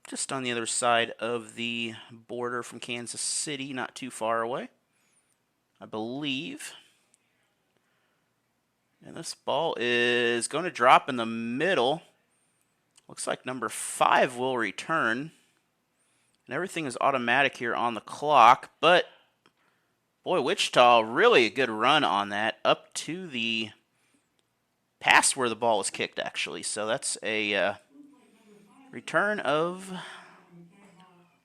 just on the other side of the border from Kansas City, not too far away, I believe. And this ball is going to drop in the middle. Looks like number 5 will return. And everything is automatic here on the clock. But, boy, Wichita, really a good run on that. Up to the past where the ball was kicked, actually. So that's a return of,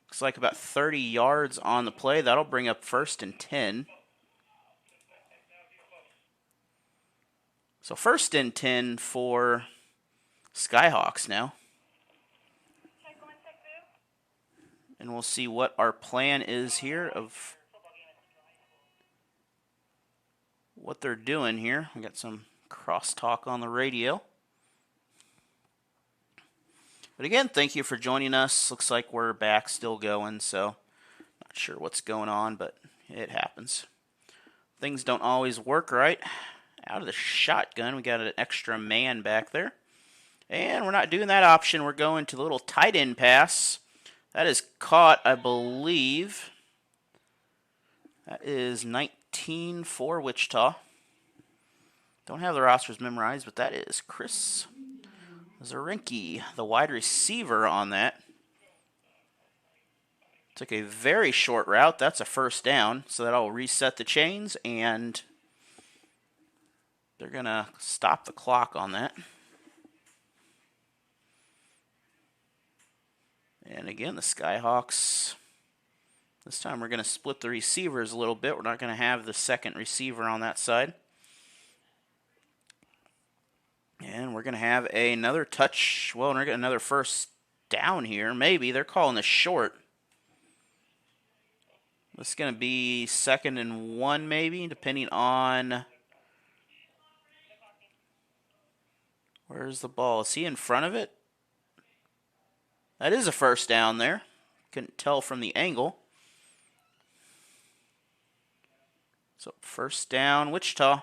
looks like about 30 yards on the play. That'll bring up 1st and 10. So 1st and 10 for Skyhawks now. And we'll see what our plan is here of what they're doing here. We got some crosstalk on the radio. But again, thank you for joining us. Looks like we're back still going, so not sure what's going on, but it happens. Things don't always work right. Out of the shotgun, we got an extra man back there. And we're not doing that option. We're going to the little tight end pass. That is caught, I believe. That is 19 for Wichita. Don't have the rosters memorized, but that is Chris Zarinki, the wide receiver on that. Took a very short route. That's a 1st down, so that'll reset the chains, and they're going to stop the clock on that. And again, the Skyhawks, this time we're going to split the receivers a little bit. We're not going to have the second receiver on that side. And we're going to have another touch. Well, we're going to get another 1st down here. Maybe. They're calling this short. This is going to be 2nd and 1 maybe, depending on where's the ball. Is he in front of it? That is a 1st down there. Couldn't tell from the angle. So 1st down, Wichita.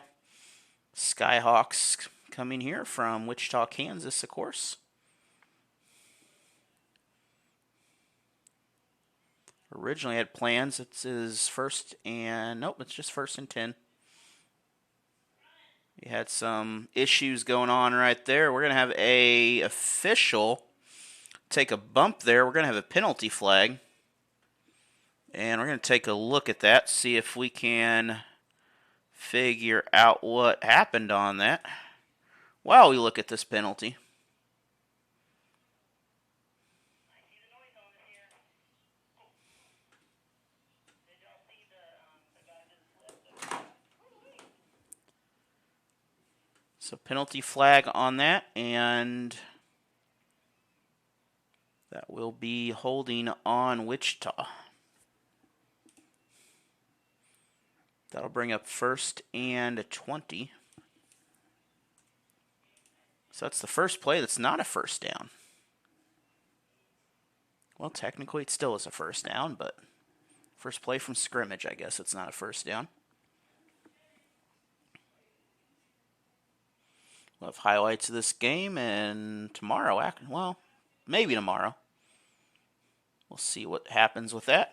Skyhawks coming here from Wichita, Kansas, of course. Originally had plans. It's his 1st and, nope, it's just 1st and 10. We had some issues going on right there. We're going to have a official take a bump there. We're going to have a penalty flag. And we're going to take a look at that, see if we can figure out what happened on that while we look at this penalty. So penalty flag on that, and that will be holding on Wichita. That'll bring up 1st and 20. So that's the first play that's not a 1st down. Well, technically it still is a 1st down, but first play from scrimmage, I guess it's not a 1st down. We'll have highlights of this game, and tomorrow, well, maybe tomorrow. We'll see what happens with that.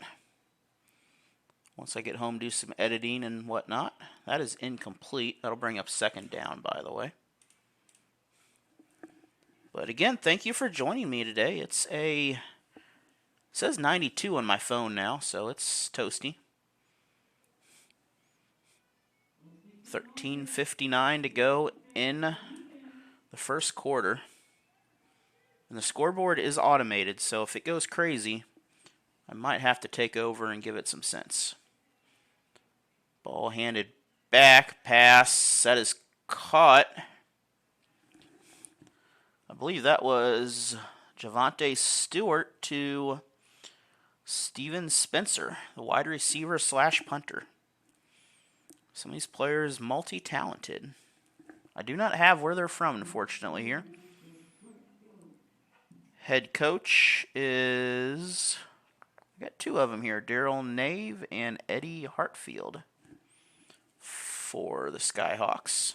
Once I get home, do some editing and whatnot. That is incomplete. That'll bring up 2nd down, by the way. But again, thank you for joining me today. It says 92 on my phone now, so it's toasty. 13:59 to go in the 1st quarter. And the scoreboard is automated, so if it goes crazy, I might have to take over and give it some sense. Ball handed back, pass, that is caught. I believe that was Javante Stewart to Steven Spencer, the wide receiver / punter. Some of these players multi-talented. I do not have where they're from, unfortunately, here. Head coach is, I got 2 of them here, Daryl Nave and Eddie Hartfield for the Skyhawks.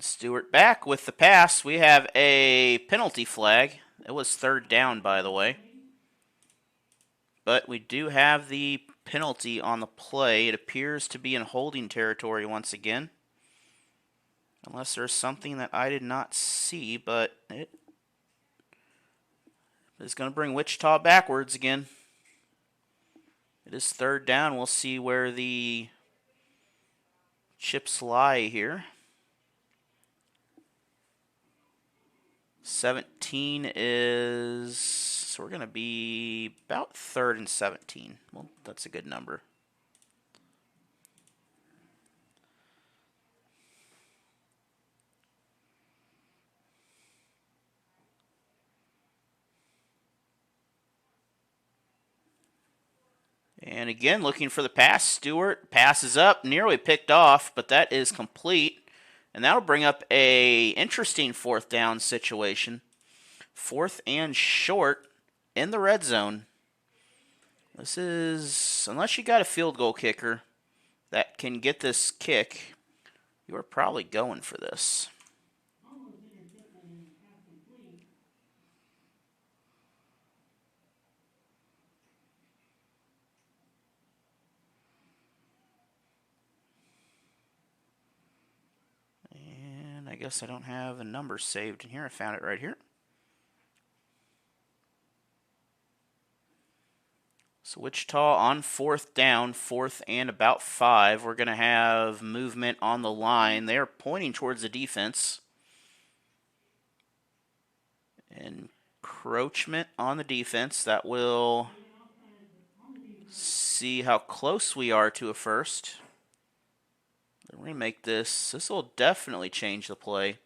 Stewart back with the pass. We have a penalty flag. It was third down, by the way. But we do have the penalty on the play. It appears to be in holding territory once again. Unless there's something that I did not see, but it is going to bring Wichita backwards again. It is third down. We'll see where the chips lie here. 17 is, so we're going to be about third and 17. Well, that's a good number. And again, looking for the pass. Stewart passes up, nearly picked off, but that is complete. And that'll bring up a interesting fourth down situation. Fourth and short in the red zone. This is, unless you got a field goal kicker that can get this kick, you are probably going for this. I guess I don't have a number saved in here. I found it right here. So Wichita on fourth down, fourth and about 5. We're going to have movement on the line. They're pointing towards the defense. Encroachment on the defense. That will see how close we are to a first. We're going to make this. This will definitely change the play.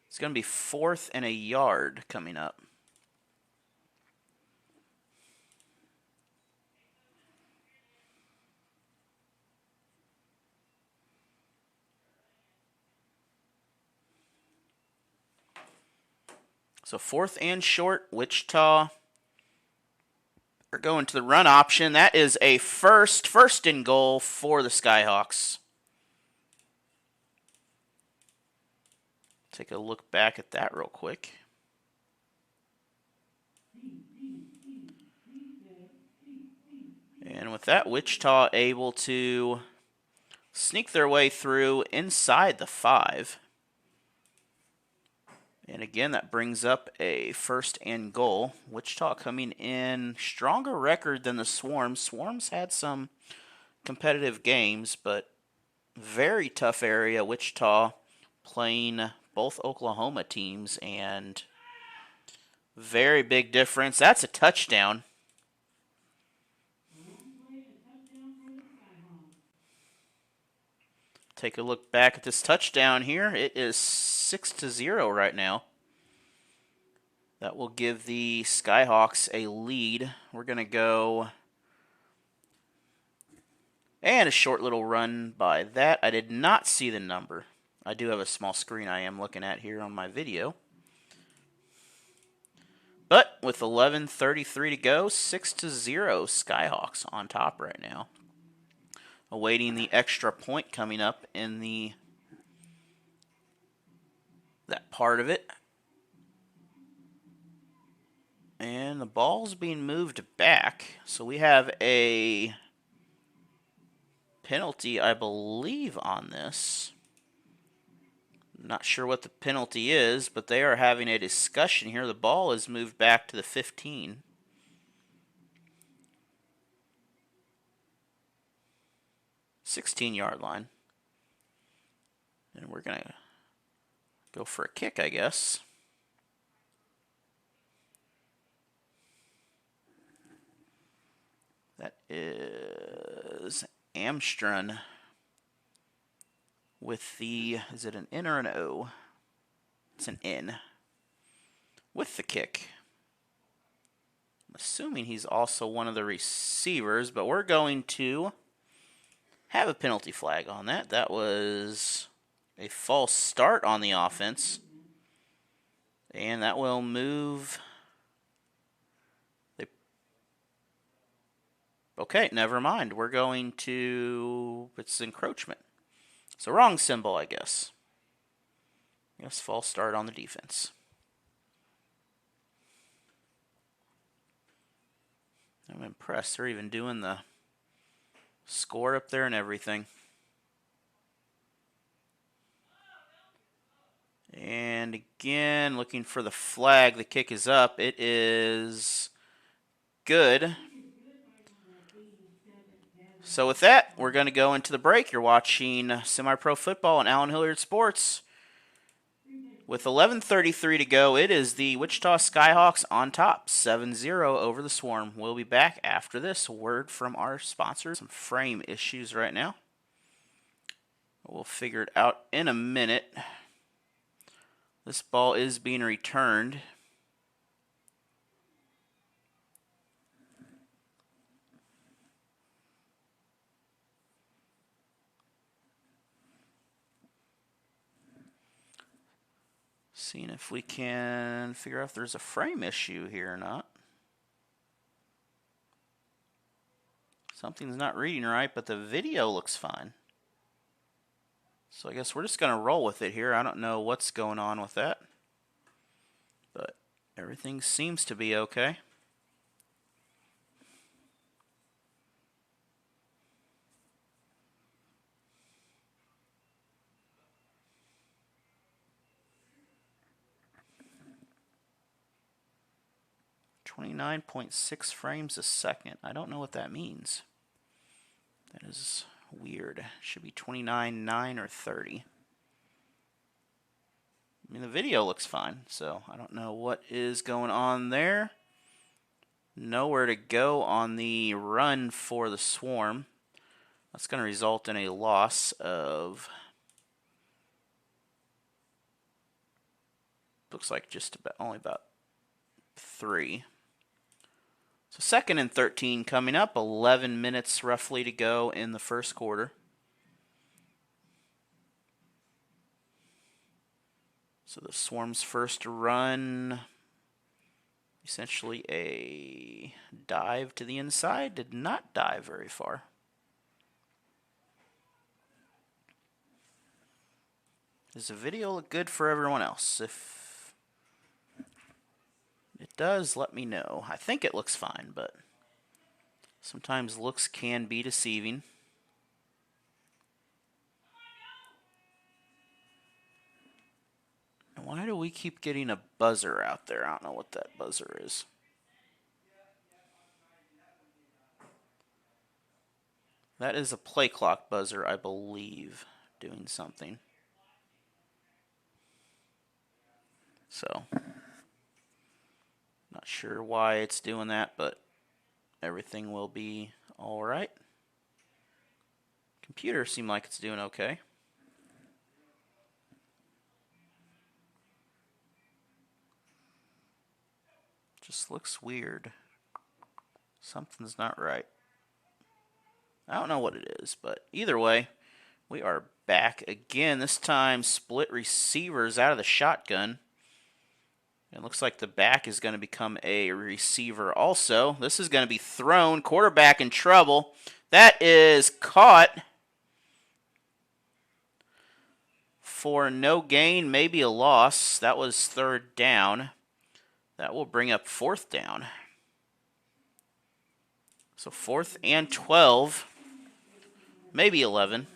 It's going to be 4th and a yard coming up. So 4th and short, Wichita are going to the run option. That is a first and goal for the Skyhawks. Take a look back at that real quick. And with that, Wichita able to sneak their way through inside the 5. And again, that brings up a first and goal. Wichita coming in stronger record than the Swarms. Swarms had some competitive games, but very tough area. Wichita playing both Oklahoma teams, and very big difference. That's a touchdown. Take a look back at this touchdown here. It is 6-0 right now. That will give the Skyhawks a lead. We're going to go, and a short little run by that. I did not see the number. I do have a small screen I am looking at here on my video. But with 11:33 to go, 6-0 Skyhawks on top right now. Awaiting the extra point coming up in that part of it. And the ball's being moved back. So we have a penalty, I believe, on this. Not sure what the penalty is, but they are having a discussion here. The ball is moved back to the 15. -16-yard line. And we're going to go for a kick, I guess. That is Amstrad with the, is it an N or an O? It's an N. With the kick. I'm assuming he's also one of the receivers, but we're going to have a penalty flag on that. That was a false start on the offense. And that will move. Okay, never mind. We're going to, it's encroachment. So wrong symbol, I guess. Yes, false start on the defense. I'm impressed. They're even doing the score up there and everything. And again, looking for the flag. The kick is up. It is good. So with that, we're going to go into the break. You're watching SemiPro Football on Allen Hilliard Sports. With 11:33 to go, it is the Wichita Skyhawks on top, 7-0 over the Swarm. We'll be back after this word from our sponsors. Some frame issues right now. We'll figure it out in a minute. This ball is being returned. Seeing if we can figure out if there's a frame issue here or not. Something's not reading right, but the video looks fine. So I guess we're just going to roll with it here. I don't know what's going on with that. But everything seems to be okay. .6 frames a second. I don't know what that means. That is weird. It should be 29.9 or 30. I mean, the video looks fine, so I don't know what is going on there. Nowhere to go on the run for the Swarm. That's going to result in a loss of, looks like just about only about 3. So 2nd and 13 coming up, 11 minutes roughly to go in the first quarter. So the Swarm's first run, essentially a dive to the inside, did not dive very far. Does the video look good for everyone else? If it does, let me know. I think it looks fine, but sometimes looks can be deceiving. And why do we keep getting a buzzer out there? I don't know what that buzzer is. That is a play clock buzzer, I believe, doing something. So, not sure why it's doing that, but everything will be all right. Computer seemed like it's doing okay. Just looks weird. Something's not right. I don't know what it is, but either way, we are back again. This time, split receivers out of the shotgun. It looks like the back is going to become a receiver also. This is going to be thrown. Quarterback in trouble. That is caught for no gain, maybe a loss. That was 3rd down. That will bring up 4th down. So 4th and 12. Maybe 11.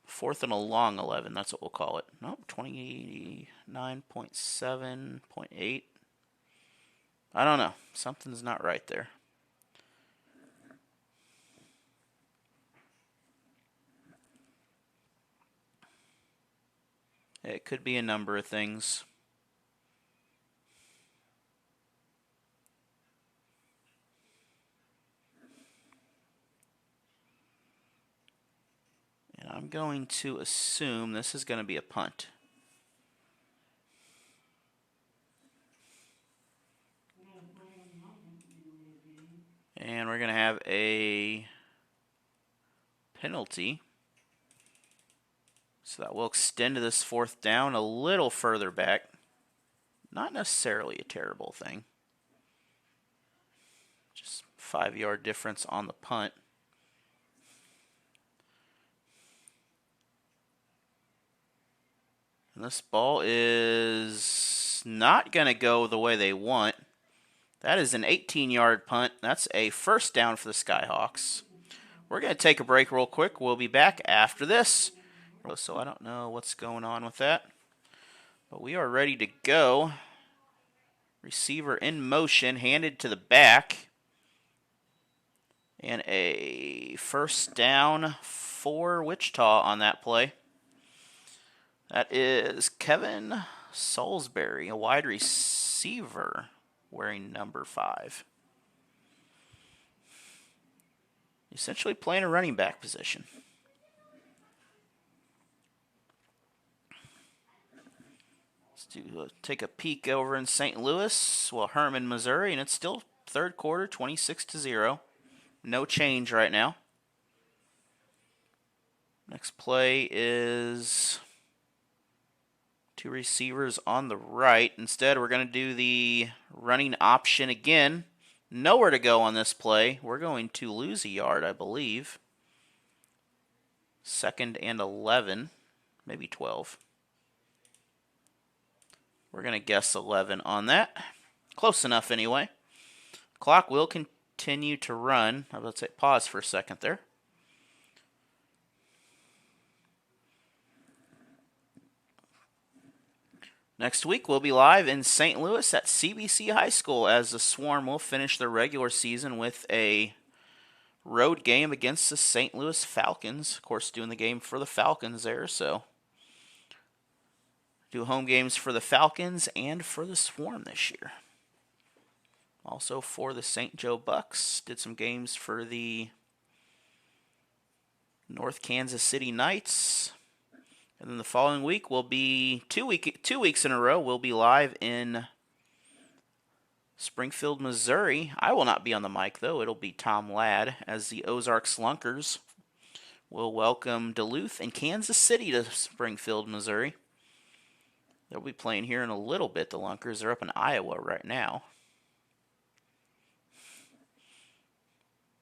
4th and a long 11. That's what we'll call it. Nope, 29.7.8. I don't know. Something's not right there. It could be a number of things. And I'm going to assume this is going to be a punt. And we're going to have a penalty. So that will extend to this 4th down a little further back. Not necessarily a terrible thing. Just 5-yard difference on the punt. This ball is not going to go the way they want. That is an 18-yard punt. That's a first down for the Skyhawks. We're going to take a break real quick. We'll be back after this. So I don't know what's going on with that. But we are ready to go. Receiver in motion, handed to the back. And a first down for Wichita on that play. That is Kevin Salisbury, a wide receiver wearing number 5. Essentially playing a running back position. Let's take a peek over in St. Louis, Herman, Missouri, and it's still third quarter, 26-0. No change right now. Next play is 2 receivers on the right. Instead, we're going to do the running option again. Nowhere to go on this play. We're going to lose a yard, I believe. 2nd and 11, maybe 12. We're going to guess 11 on that. Close enough anyway. Clock will continue to run. I would say pause for a second there. Next week, we'll be live in St. Louis at CBC High School as the Swarm will finish their regular season with a road game against the St. Louis Falcons. Of course, doing the game for the Falcons there, so do home games for the Falcons and for the Swarm this year. Also for the St. Joe Bucks, did some games for the North Kansas City Knights. And then the following week will be 2 weeks in a row. We'll be live in Springfield, Missouri. I will not be on the mic, though. It'll be Tom Ladd as the Ozark Slunkers will welcome Duluth and Kansas City to Springfield, Missouri. They'll be playing here in a little bit. The Lunkers, they're up in Iowa right now.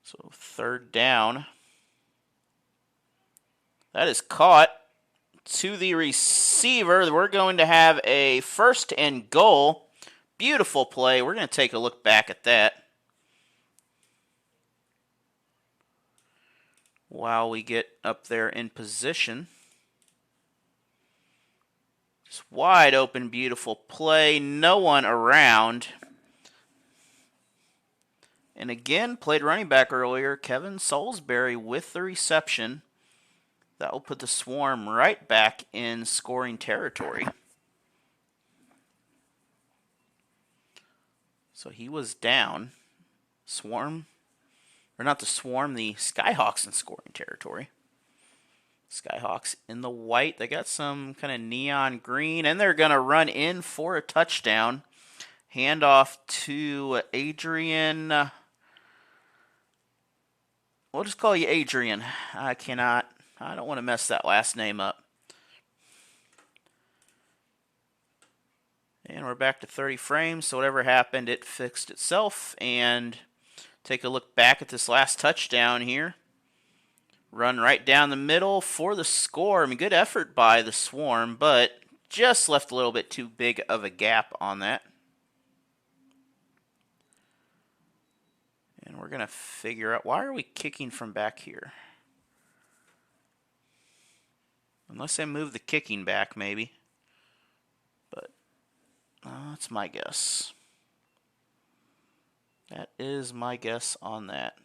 So 3rd down. That is caught to the receiver. We're going to have a 1st and goal. Beautiful play. We're going to take a look back at that while we get up there in position. Just wide open, beautiful play. No one around. And again, played running back earlier. Kevin Salisbury with the reception. That will put the Swarm right back in scoring territory. So he was down. The Skyhawks in scoring territory. Skyhawks in the white. They got some kind of neon green, and they're going to run in for a touchdown. Handoff to Adrian. We'll just call you Adrian. I don't want to mess that last name up. And we're back to 30 frames, so whatever happened, it fixed itself. And take a look back at this last touchdown here. Run right down the middle for the score. I mean, good effort by the Swarm, but just left a little bit too big of a gap on that. And we're going to figure out, why are we kicking from back here? Unless I move the kicking back, maybe. But that's my guess. That is my guess on that.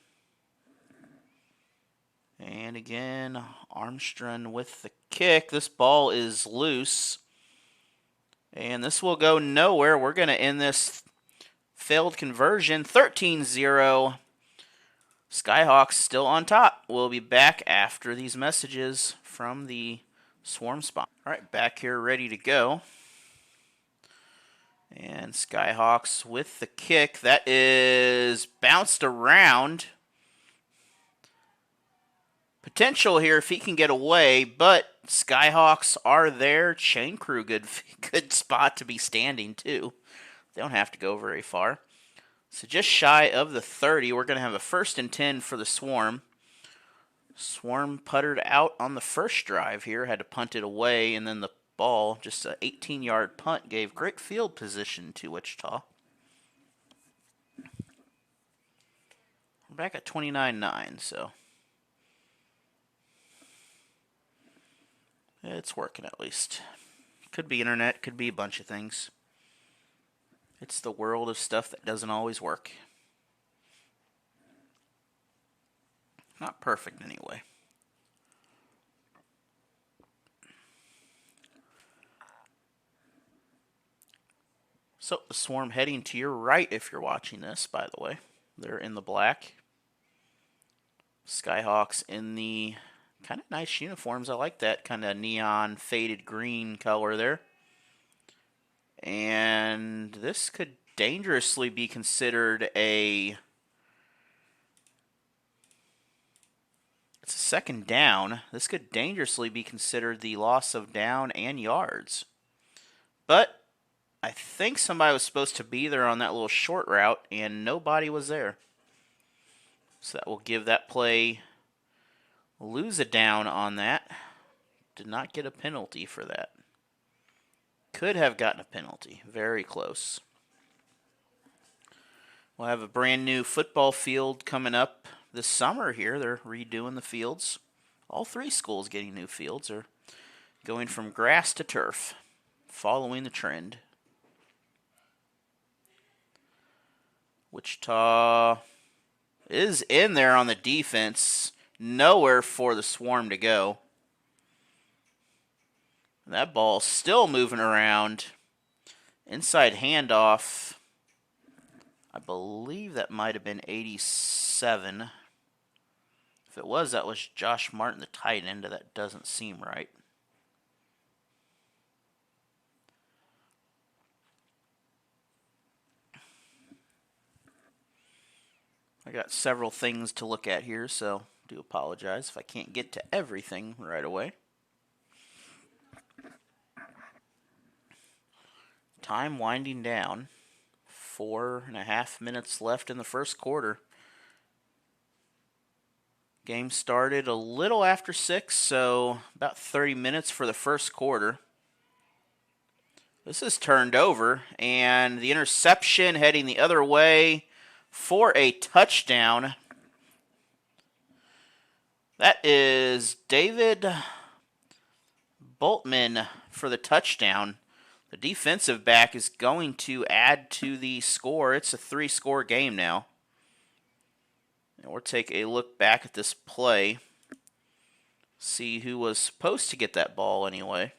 And again, Armstrong with the kick. This ball is loose. And this will go nowhere. We're going to end this failed conversion. 13-0. Skyhawks still on top. We'll be back after these messages from the Swarm spot. All right, back here ready to go. And Skyhawks with the kick. That is bounced around. Potential here if he can get away, but Skyhawks are there. Chain crew, good spot to be standing too. They don't have to go very far. So just shy of the 30. We're going to have a 1st and 10 for the Swarm. Swarm puttered out on the first drive here, had to punt it away, and then the ball. Just an 18-yard punt gave great field position to Wichita. We're back at 29-9, so it's working at least. Could be internet, could be a bunch of things. It's the world of stuff that doesn't always work. Not perfect anyway. So, the Swarm heading to your right if you're watching this, by the way. They're in the black. Skyhawks in the kind of nice uniforms. I like that kind of neon faded green color there. And this could dangerously be considered it's a second down. This could dangerously be considered the loss of down and yards. But I think somebody was supposed to be there on that little short route, and nobody was there. So that will give that play, lose a down on that. Did not get a penalty for that. Could have gotten a penalty. Very close. We'll have a brand new football field coming up this summer here. They're redoing the fields. All three schools getting new fields are going from grass to turf, following the trend. Wichita is in there on the defense. Nowhere for the Swarm to go. That ball still moving around. Inside handoff. I believe that might have been 87. If it was, that was Josh Martin, the tight end. That doesn't seem right. I got several things to look at here, so do apologize if I can't get to everything right away. Time winding down. 4.5 minutes left in the first quarter. Game started a little after 6, so about 30 minutes for the first quarter. This is turned over, and the interception heading the other way for a touchdown. That is David Boltman for the touchdown. The defensive back is going to add to the score. It's a 3-score game now. And we'll take a look back at this play. See who was supposed to get that ball anyway.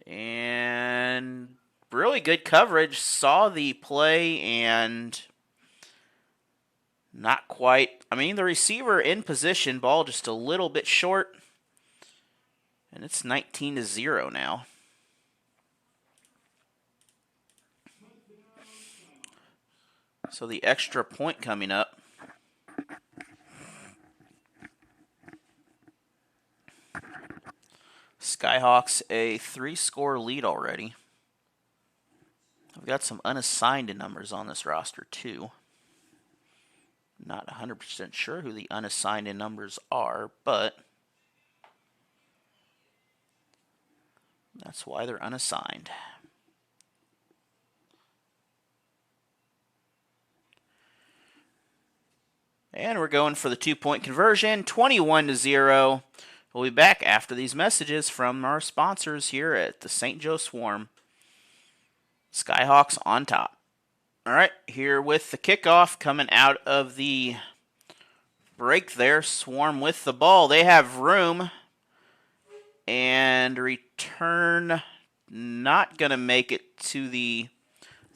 And really good coverage. Saw the play and not quite. I mean, the receiver in position, ball just a little bit short. And it's 19-0 now. So the extra point coming up. Skyhawks a 3-score lead already. I've got some unassigned numbers on this roster too. Not 100% sure who the unassigned numbers are, but that's why they're unassigned. And we're going for the 2-point conversion, 21-0. We'll be back after these messages from our sponsors here at the St. Joe Swarm. Skyhawks on top. All right, here with the kickoff coming out of the break there. Swarm with the ball. They have room. And return not going to make it to the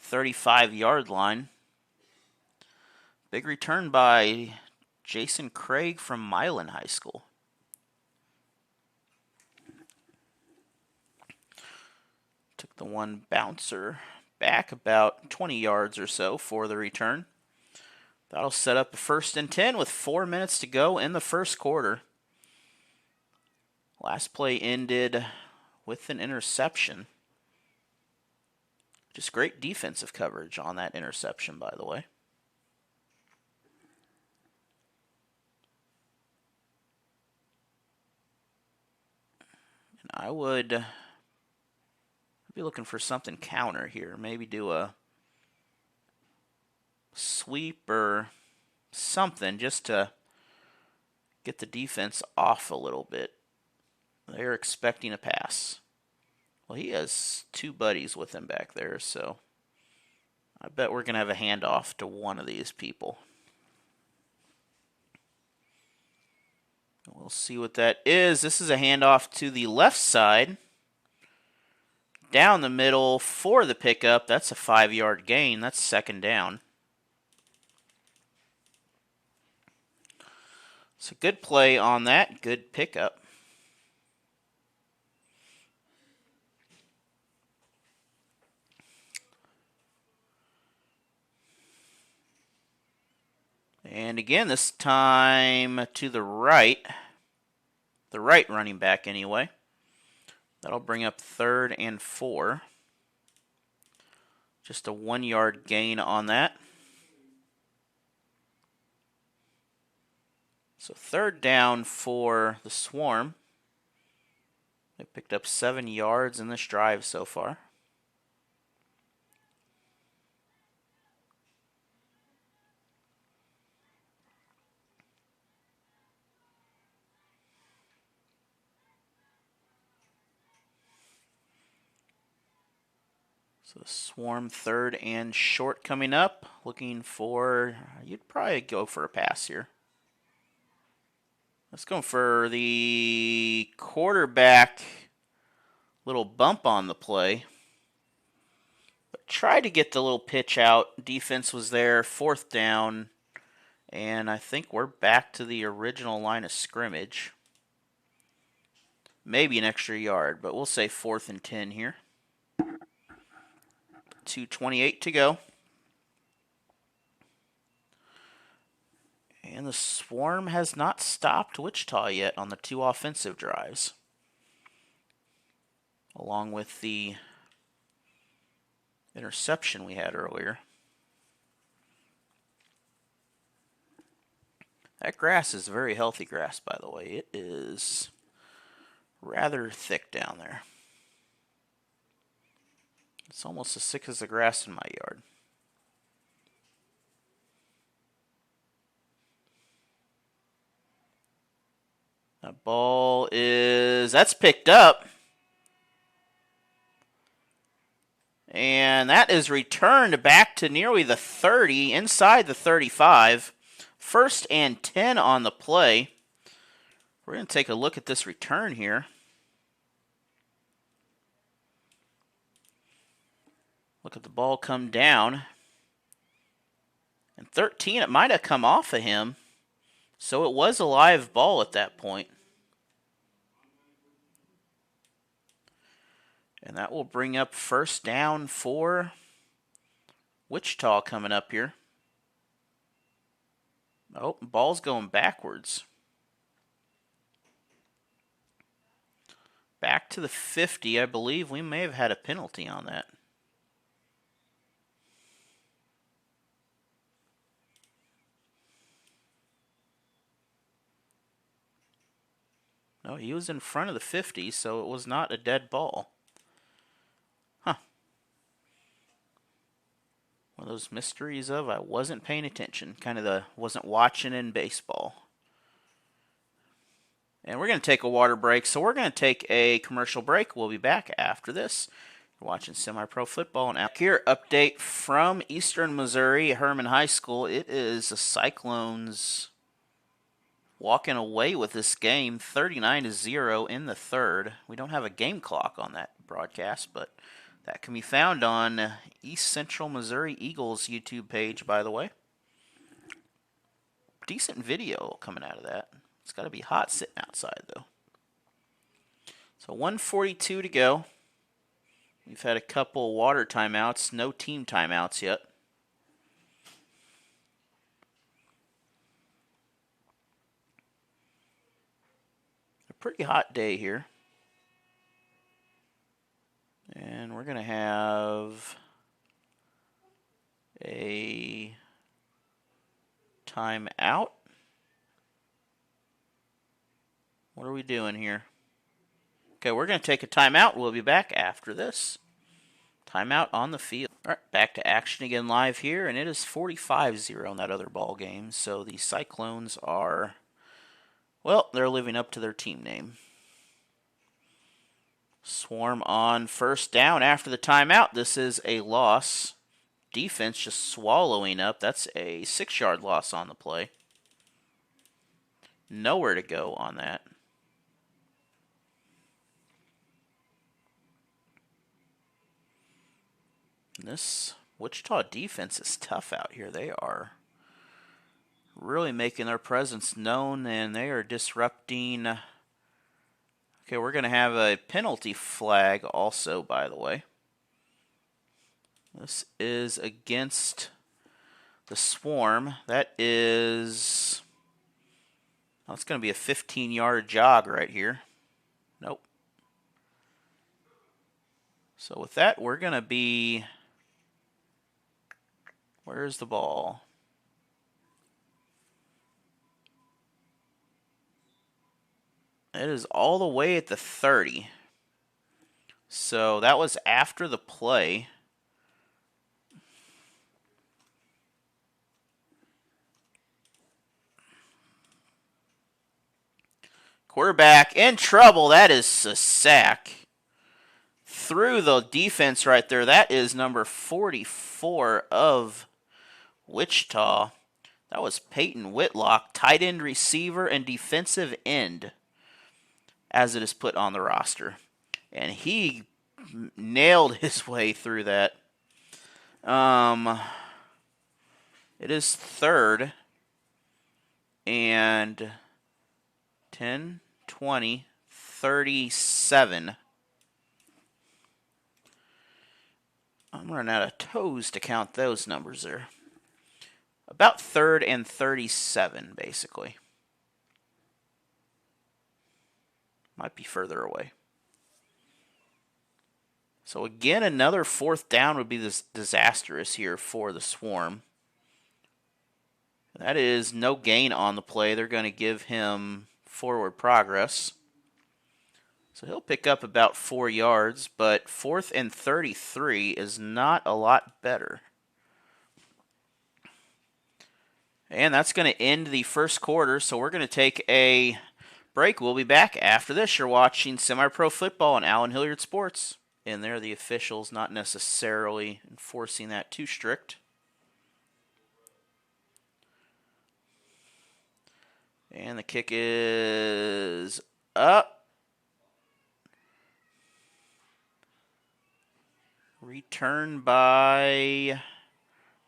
35-yard line. Big return by Jason Craig from Milan High School. Took the one bouncer back about 20 yards or so for the return. That'll set up a 1st and 10 with 4 minutes to go in the first quarter. Last play ended with an interception. Just great defensive coverage on that interception, by the way. I would be looking for something counter here. Maybe do a sweep or something just to get the defense off a little bit. They're expecting a pass. Well, he has two buddies with him back there, so I bet we're going to have a handoff to one of these people. We'll see what that is. This is a handoff to the left side. Down the middle for the pickup. That's a 5-yard gain. That's second down. It's a good play on that. Good pickup. And again, this time to the right running back anyway. That'll bring up 3rd and 4. Just a 1-yard gain on that. So 3rd down for the Swarm. They picked up 7 yards in this drive so far. So the Swarm 3rd and short coming up. Looking for, you'd probably go for a pass here. Let's go for the quarterback. Little bump on the play. But tried to get the little pitch out. Defense was there. 4th down. And I think we're back to the original line of scrimmage. Maybe an extra yard, but we'll say 4th and 10 here. 2:28 to go. And the Swarm has not stopped Wichita yet on the 2 offensive drives. Along with the interception we had earlier. That grass is very healthy grass, by the way. It is rather thick down there. It's almost as thick as the grass in my yard. That ball that's picked up. And that is returned back to nearly the 30, inside the 35. 1st and 10 on the play. We're going to take a look at this return here. Look at the ball come down. And 13, it might have come off of him. So it was a live ball at that point. And that will bring up 1st down for Wichita coming up here. Oh, ball's going backwards. Back to the 50, I believe we may have had a penalty on that. No, he was in front of the 50, so it was not a dead ball. Huh. One of those mysteries of I wasn't paying attention. Kind of wasn't watching in baseball. And we're going to take a water break, so we're going to take a commercial break. We'll be back after this. You're watching SemiPro Football. And here, update from Eastern Missouri, Herman High School. It is the Cyclones walking away with this game, 39-0 in the 3rd. We don't have a game clock on that broadcast, but that can be found on East Central Missouri Eagles YouTube page, by the way. Decent video coming out of that. It's got to be hot sitting outside, though. So 1:42 to go. We've had a couple water timeouts, no team timeouts yet. A pretty hot day here. And we're going to have a timeout. What are we doing here? Okay, we're going to take a timeout. We'll be back after this. Timeout on the field. All right, back to action again live here, and it is 45-0 in that other ball game. So the Cyclones are, well, they're living up to their team name. Swarm on first down after the timeout. This is a loss. Defense just swallowing up. That's a 6-yard loss on the play. Nowhere to go on that. This Wichita defense is tough out here. They are really making their presence known, and they are disrupting. Okay, we're going to have a penalty flag also, by the way. This is against the Swarm. That is... Oh, it's going to be a 15-yard jog right here. Nope. So with that, we're going to be... Where's the ball? It is all the way at the 30. So that was after the play. Quarterback in trouble. That is a sack. Through the defense right there. That is number 44 of Wichita. That was Peyton Whitlock, tight end receiver and defensive end, as it is put on the roster. And he nailed his way through that. It is third and 10, 20, 37. I'm running out of toes to count those numbers there. About third and 37, basically. Might be further away. So again, another fourth down would be this disastrous here for the Swarm. That is no gain on the play. They're going to give him forward progress. So he'll pick up about 4 yards, but 4th and 33 is not a lot better. And that's going to end the first quarter, so we're going to take a break. We'll be back after this. You're watching SemiPro Football on Allen Hilliard Sports. And there, the officials not necessarily enforcing that too strict. And the kick is up. Return by...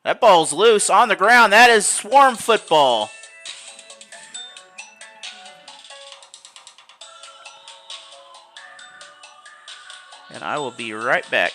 That ball's loose on the ground. That is Swarm football. And I will be right back.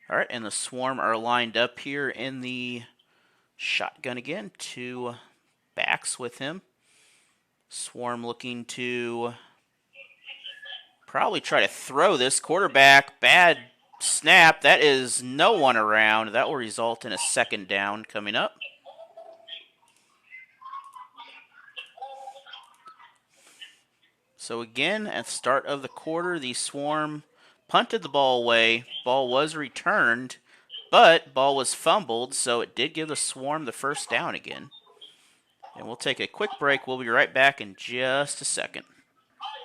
All right, and the Swarm are lined up here in the shotgun again. 2 backs with him. Swarm looking to probably try to throw this. Quarterback, bad snap. That is no one around. That will result in a 2nd down coming up. So again, at the start of the quarter, the Swarm punted the ball away. Ball was returned, but ball was fumbled, so it did give the Swarm the 1st down again. And we'll take a quick break. We'll be right back in just a second.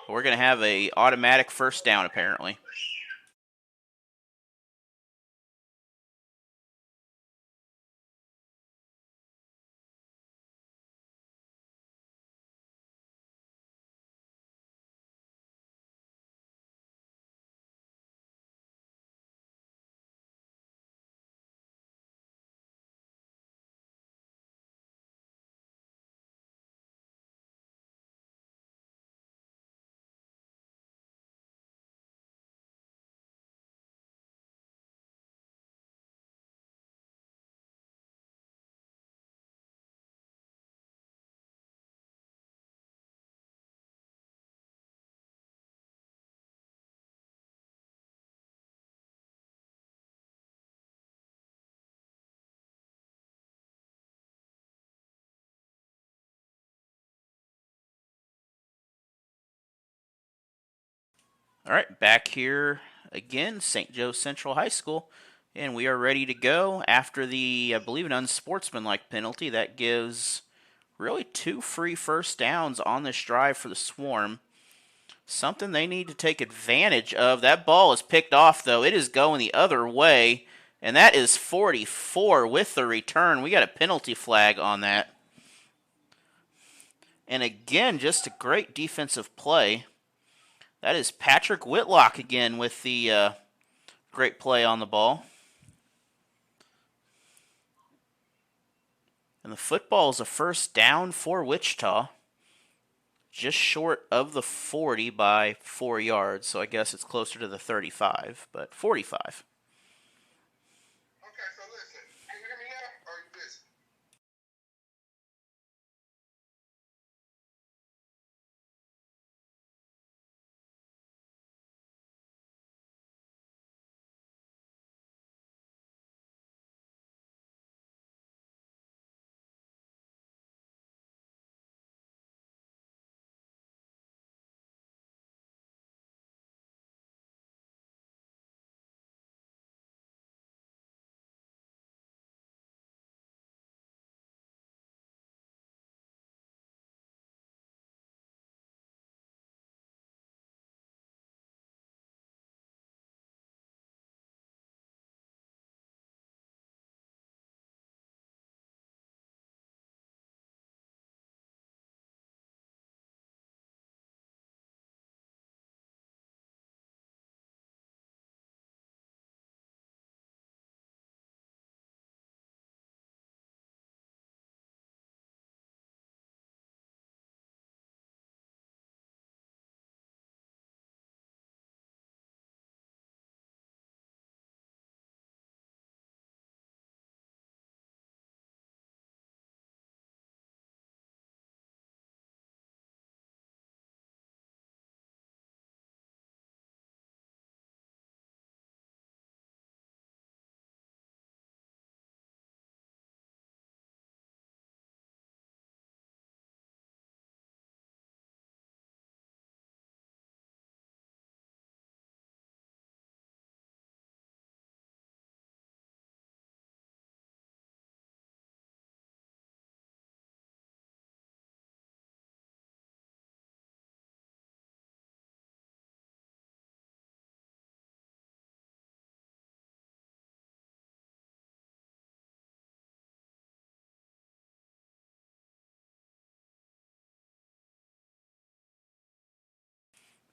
We're going to have an automatic 1st down, apparently. All right, back here again, St. Joe Central High School, and we are ready to go after the, I believe, an unsportsmanlike penalty that gives really 2 free first downs on this drive for the Swarm. Something they need to take advantage of. That ball is picked off, though. It is going the other way, and that is 44 with the return. We got a penalty flag on that. And again, just a great defensive play. That is Patrick Whitlock again with the great play on the ball. And the football is a first down for Wichita. Just short of the 40 by 4 yards, so I guess it's closer to the 35, but 45. Okay, so listen, can you hear me now, or are you busy?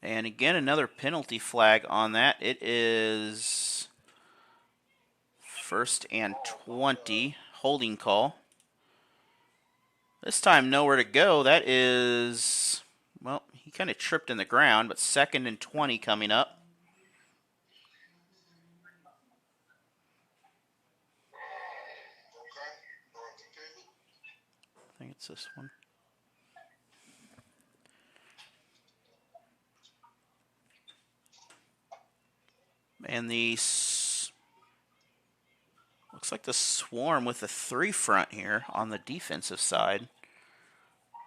And again, another penalty flag on that. It is first and 20, holding call. This time nowhere to go. That is, well, he kind of tripped in the ground, but second and 20 coming up. Okay, going to Kevin. I think it's this one. And looks like the Swarm with a 3 front here on the defensive side.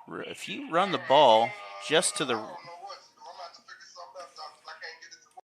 If you run the ball just to I the don't know what. I'm about to figure something else out because I can't get it to work.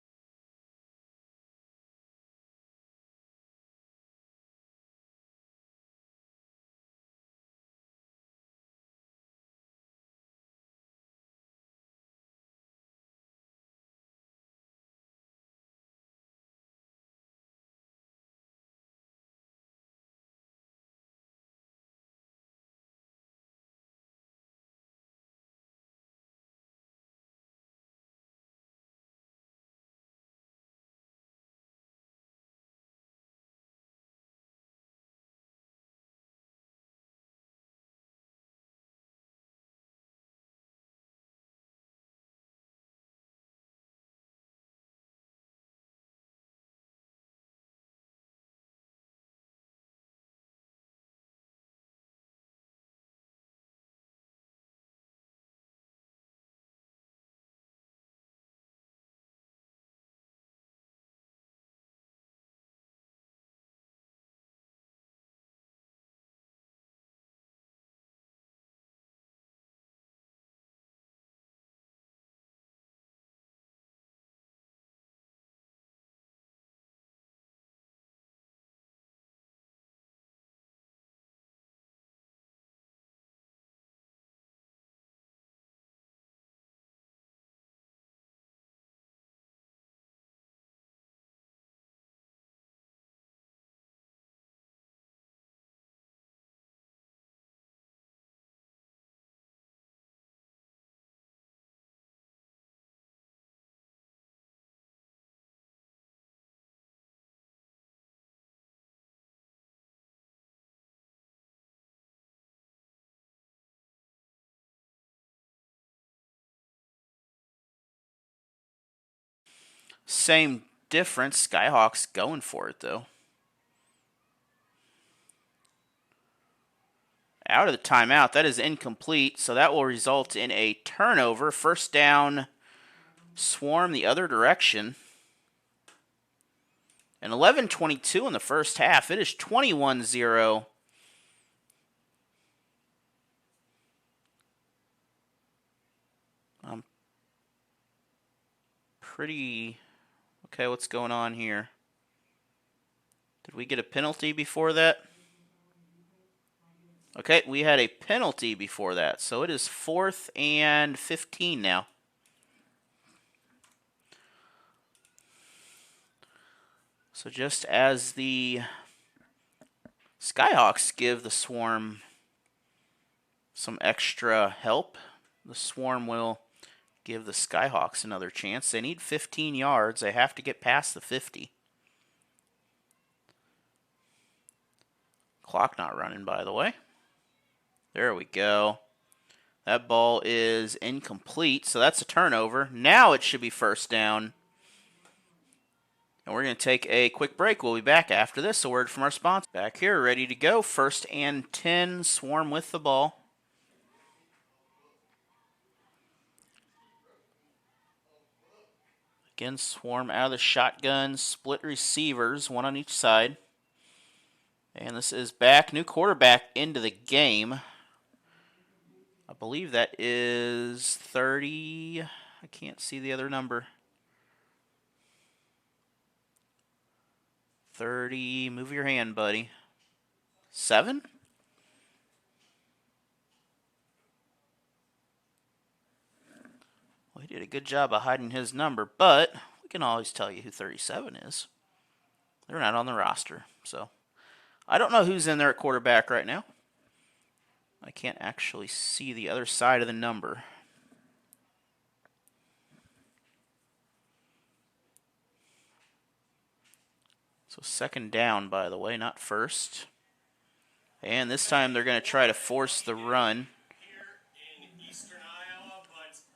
Same difference. Skyhawks going for it, though. Out of the timeout. That is incomplete, so that will result in a turnover. First down, Swarm the other direction. And 11:22 in the first half. It is 21-0. Pretty... Okay, what's going on here? Did we get a penalty before that? Okay, we had a penalty before that. So it is 4th and 15 now. So just as the Skyhawks give the Swarm some extra help, the Swarm will give the Skyhawks another chance. They need 15 yards. They have to get past the 50. Clock not running, by the way. There we go. That ball is incomplete, so that's a turnover. Now it should be first down. And we're going to take a quick break. We'll be back after this. A word from our sponsor. Back here, ready to go. 1st and 10, Swarm with the ball. Again, Swarm out of the shotgun, split receivers, one on each side. And this is back, new quarterback into the game. I believe that is 30. I can't see the other number. 30, move your hand, buddy. 7? Well, he did a good job of hiding his number, but we can always tell you who 37 is. They're not on the roster, so I don't know who's in there at quarterback right now. I can't actually see the other side of the number. So second down, by the way, not first. And this time they're going to try to force the run.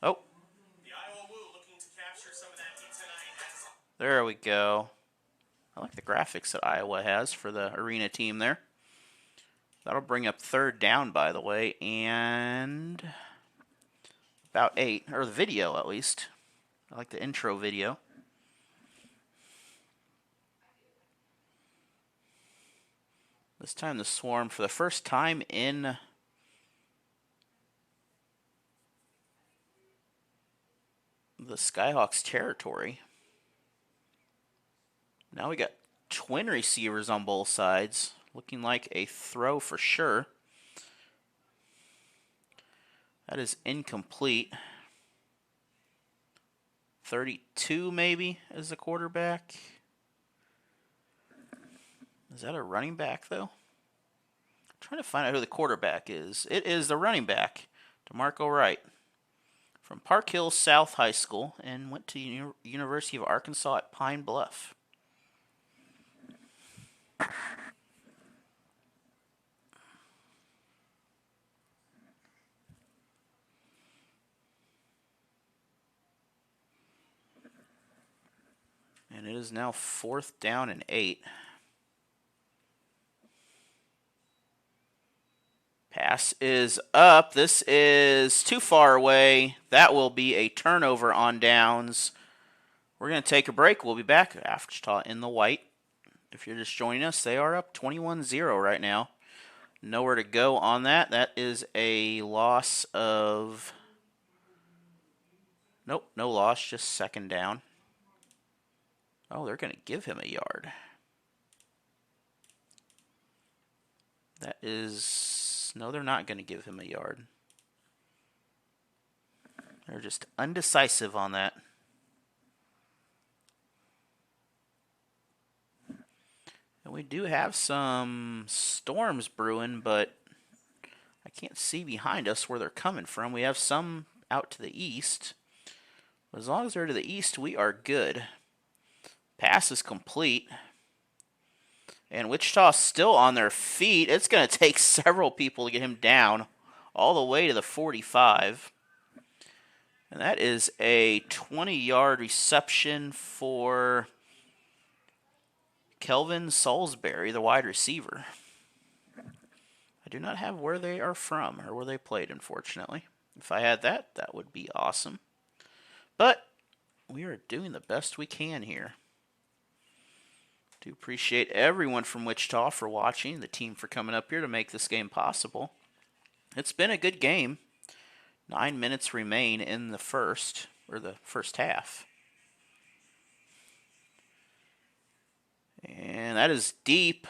Oh. There we go. I like the graphics that Iowa has for the arena team there. That'll bring up third down, by the way, and about 8, or the video at least. I like the intro video. This time the Swarm, for the first time in the Skyhawks territory. Now we got twin receivers on both sides. Looking like a throw for sure. That is incomplete. 32 maybe is the quarterback. Is that a running back though? I'm trying to find out who the quarterback is. It is the running back, DeMarco Wright, from Park Hills South High School and went to University of Arkansas at Pine Bluff. And it is now 4th down and 8. Pass is up. This is too far away. That will be a turnover on downs. We're going to take a break. We'll be back. Wichita in the white. If you're just joining us, they are up 21-0 right now. Nowhere to go on that. That is a loss of... Nope, no loss, just second down. Oh, they're going to give him a yard. That is... No, they're not going to give him a yard. They're just undecisive on that. And we do have some storms brewing, but I can't see behind us where they're coming from. We have some out to the east. But as long as they're to the east, we are good. Pass is complete. And Wichita's still on their feet. It's going to take several people to get him down all the way to the 45. And that is a 20-yard reception for Kelvin Salisbury, the wide receiver. I do not have where they are from or where they played, unfortunately. If I had that, that would be awesome. But we are doing the best we can here. Do appreciate everyone from Wichita for watching, the team for coming up here to make this game possible. It's been a good game. 9 minutes remain in the first half. And that is deep.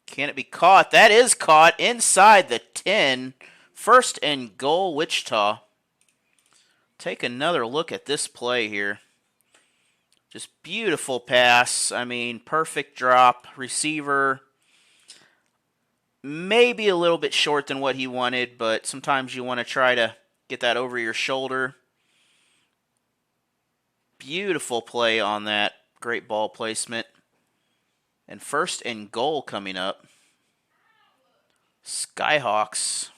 Can it be caught? That is caught inside the 10. First and goal, Wichita. Take another look at this play here. Just beautiful pass. I mean, perfect drop. Receiver maybe a little bit short than what he wanted, but sometimes you want to try to get that over your shoulder. Beautiful play on that. Great ball placement. And first and goal coming up. Skyhawks.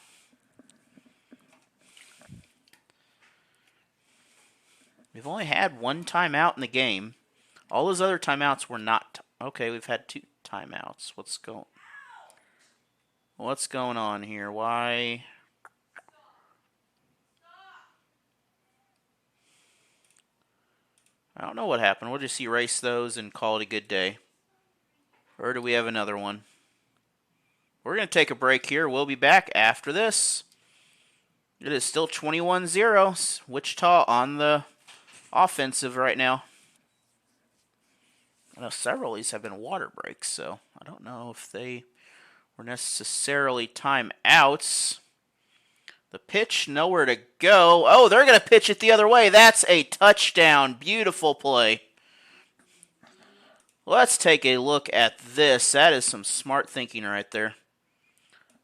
We've only had one timeout in the game. All those other timeouts were not. Okay, we've had 2 timeouts. What's going on here? Why? I don't know what happened. We'll just erase those and call it a good day. Or do we have another one? We're going to take a break here. We'll be back after this. It is still 21-0. Wichita on the offensive right now. I know several of these have been water breaks, so I don't know if they were necessarily timeouts. The pitch, nowhere to go. Oh, they're going to pitch it the other way. That's a touchdown. Beautiful play. Let's take a look at this. That is some smart thinking right there.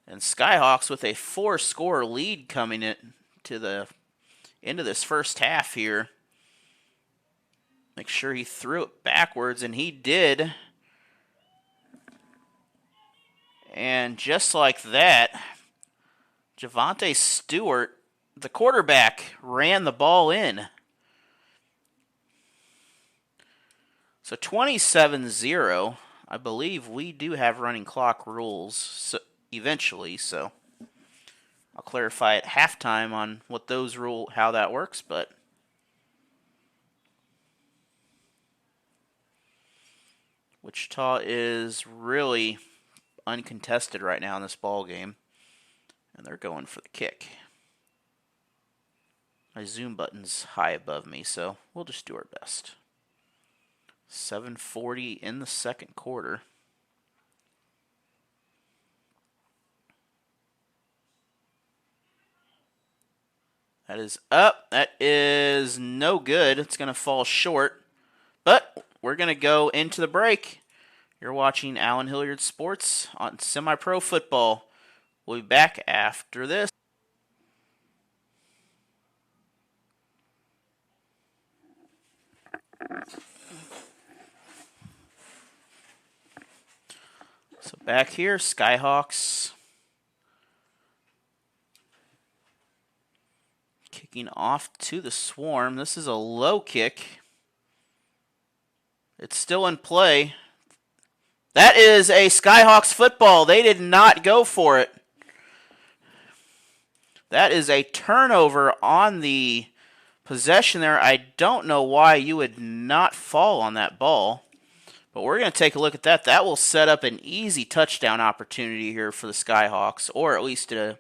And Skyhawks with a 4-score lead coming into the end of this first half here. Make sure he threw it backwards, and he did. And just like that, Javante Stewart, the quarterback, ran the ball in. So 27-0. I believe we do have running clock rules eventually, so I'll clarify at halftime on what those how that works, but Wichita is really uncontested right now in this ball game, and they're going for the kick. My zoom button's high above me, so we'll just do our best. 7:40 in the second quarter. That is up. That is no good. It's going to fall short. But we're going to go into the break. You're watching Allen Hilliard Sports on SemiPro Football. We'll be back after this. So back here, Skyhawks kicking off to the Swarm. This is a low kick. It's still in play. That is a Skyhawks football. They did not go for it. That is a turnover on the possession there. I don't know why you would not fall on that ball. But we're going to take a look at that. That will set up an easy touchdown opportunity here for the Skyhawks, or at least a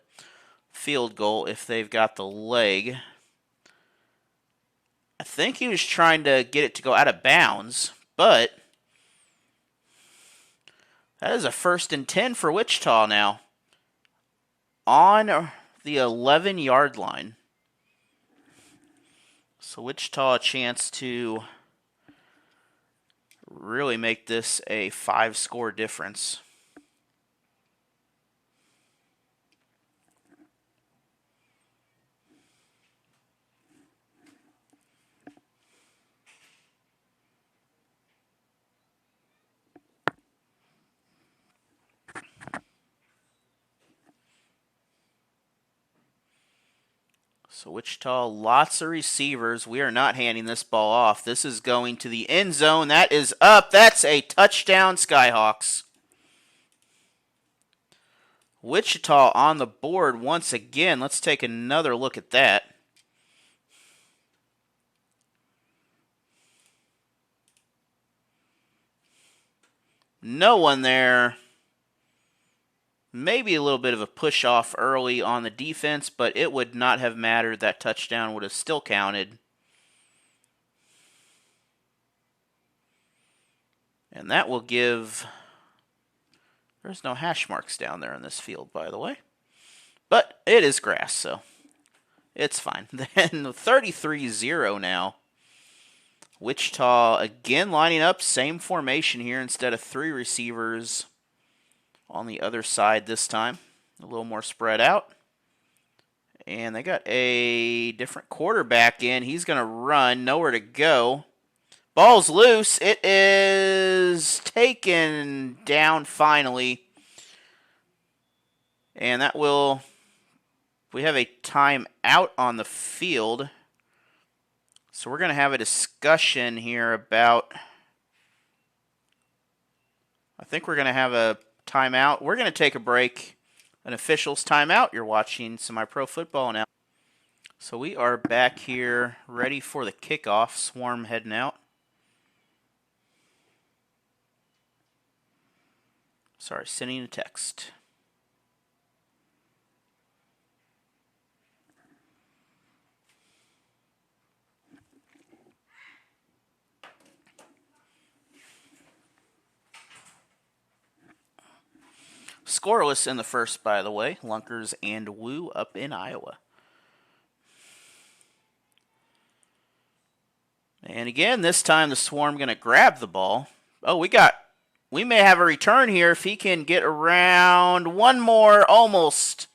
field goal if they've got the leg. I think he was trying to get it to go out of bounds, but that is a 1st and 10 for Wichita now on the 11-yard line. So Wichita a chance to really make this a 5-score difference. So Wichita, lots of receivers. We are not handing this ball off. This is going to the end zone. That is up. That's a touchdown, Skyhawks. Wichita on the board once again. Let's take another look at that. No one there. Maybe a little bit of a push off early on the defense, but it would not have mattered. That touchdown would have still counted. And that will give... There's no hash marks down there in this field, by the way. But it is grass, so it's fine. Then 33-0 now. Wichita again lining up. Same formation here instead of 3 receivers on the other side this time. A little more spread out. And they got a different quarterback in. He's going to run. Nowhere to go. Ball's loose. It is taken down finally. And that will... We have a timeout on the field. So we're going to have a discussion here about... I think we're going to have a timeout. We're going to take a break. An official's timeout. You're watching SemiPro football now. So we are back here ready for the kickoff. Swarm heading out. Sorry, sending a text. Scoreless in the first, by the way. Lunkers and Woo up in Iowa. And again, this time the Swarm going to grab the ball. Oh, we may have a return here if he can get around. One more, almost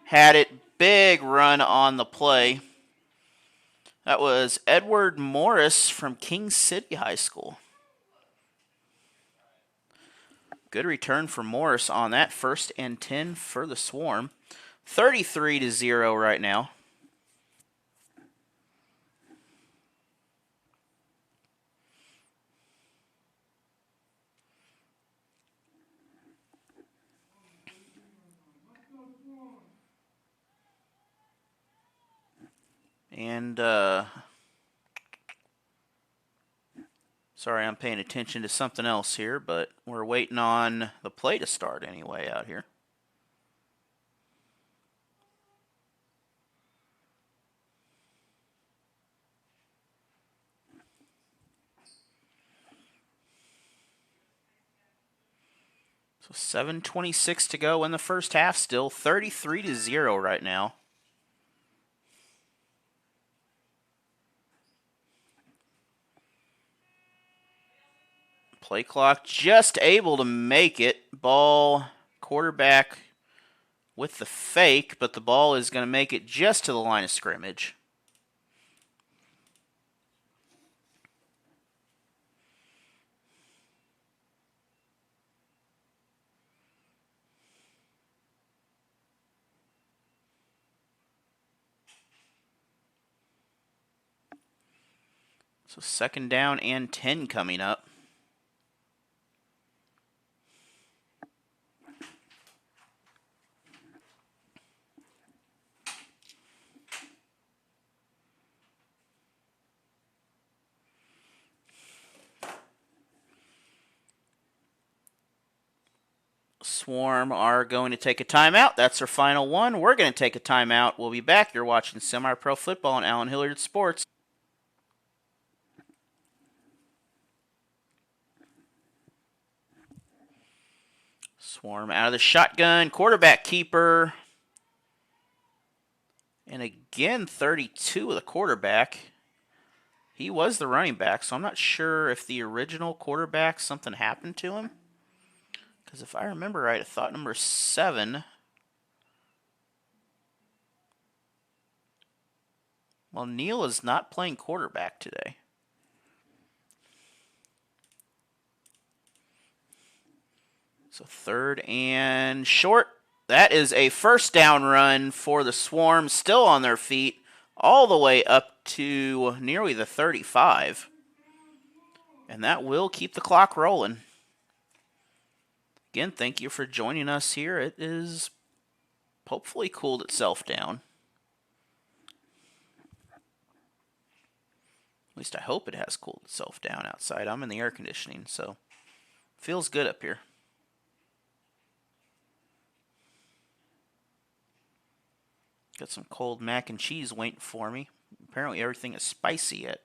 had it. Big run on the play. That was Edward Morris from King City High School. Good return for Morris on that. 1st and 10 for the Swarm. 33-0 right now. And, sorry, I'm paying attention to something else here, but we're waiting on the play to start anyway out here. So 7:26 to go in the first half still. 33-0 right now. Play clock just able to make it. Ball, quarterback with the fake, but the ball is going to make it just to the line of scrimmage. So 2nd down and 10 coming up. Swarm are going to take a timeout. That's our final one. We're going to take a timeout. We'll be back. You're watching SemiPro Football on Allen Hilliard Sports. Swarm out of the shotgun. Quarterback keeper. And again, 32 with a quarterback. He was the running back, so I'm not sure if the original quarterback, something happened to him. Because if I remember right, I thought number 7. Well, Neil is not playing quarterback today. So 3rd and short. That is a 1st down run for the Swarm. Still on their feet. all the way up to nearly the 35. And that will keep the clock rolling. Again, thank you for joining us here. It is hopefully cooled itself down. At least I hope it has cooled itself down outside. I'm in the air conditioning, so feels good up here. Got some cold mac and cheese waiting for me. Apparently everything is spicy at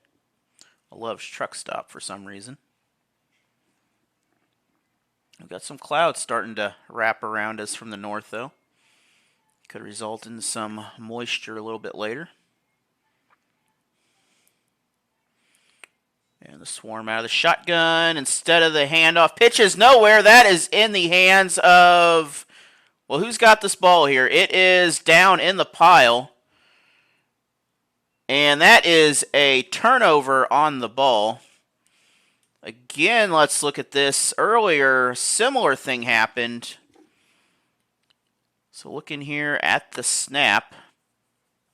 Love's Truck Stop for some reason. We've got some clouds starting to wrap around us from the north, though. Could result in some moisture a little bit later. And the swarm out of the shotgun instead of the handoff. Pitches nowhere. That is in the hands of, well, who's got this ball here? It is down in the pile. And that is a turnover on the ball. Again, let's look at this. Earlier, similar thing happened. So looking here at the snap.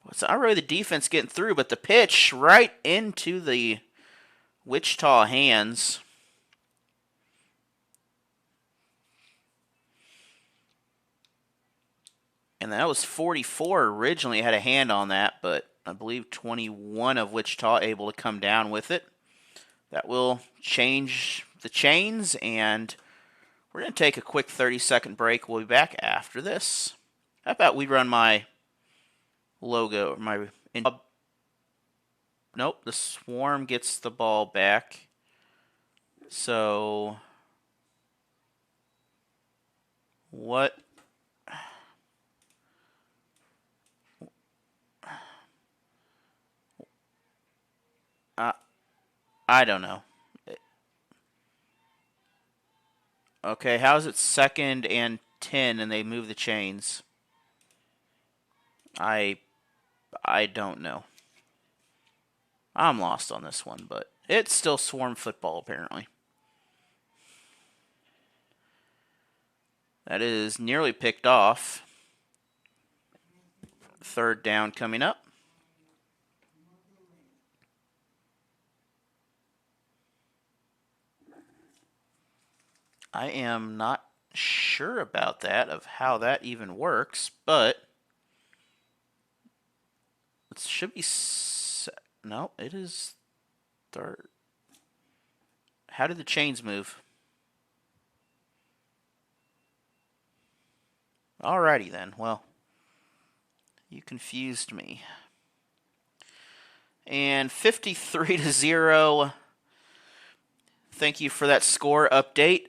It's not really the defense getting through, but the pitch right into the Wichita hands. And that was 44 originally. Had a hand on that, but I believe 21 of Wichita able to come down with it. That will change the chains, and we're going to take a quick 30-second break. We'll be back after this. How about we run my logo? Nope, the swarm gets the ball back. So, what? I don't know. Okay, how's it 2nd and 10 and they move the chains? I don't know. I'm lost on this one, but it's still swarm football apparently. That is nearly picked off. 3rd down coming up. I am not sure about that, of how that even works, but it should be no, it is 3rd. How did the chains move? Alrighty then, well, you confused me. And 53-0. Thank you for that score update.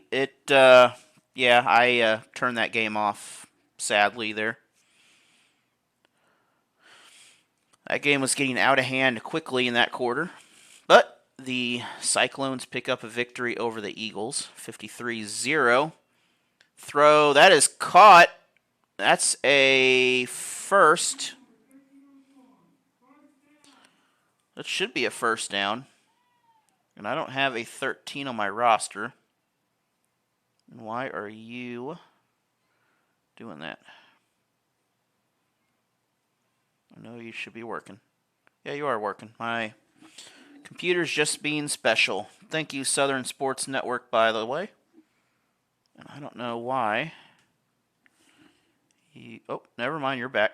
I turned that game off, sadly, there. That game was getting out of hand quickly in that quarter. But the Cyclones pick up a victory over the Eagles, 53-0. Throw, that is caught. That's a first. That should be a first down. And I don't have a 13 on my roster. And why are you doing that? I know you should be working. Yeah, you are working. My computer's just being special. Thank you, Southern Sports Network, by the way. And I don't know why. Oh, never mind, you're back.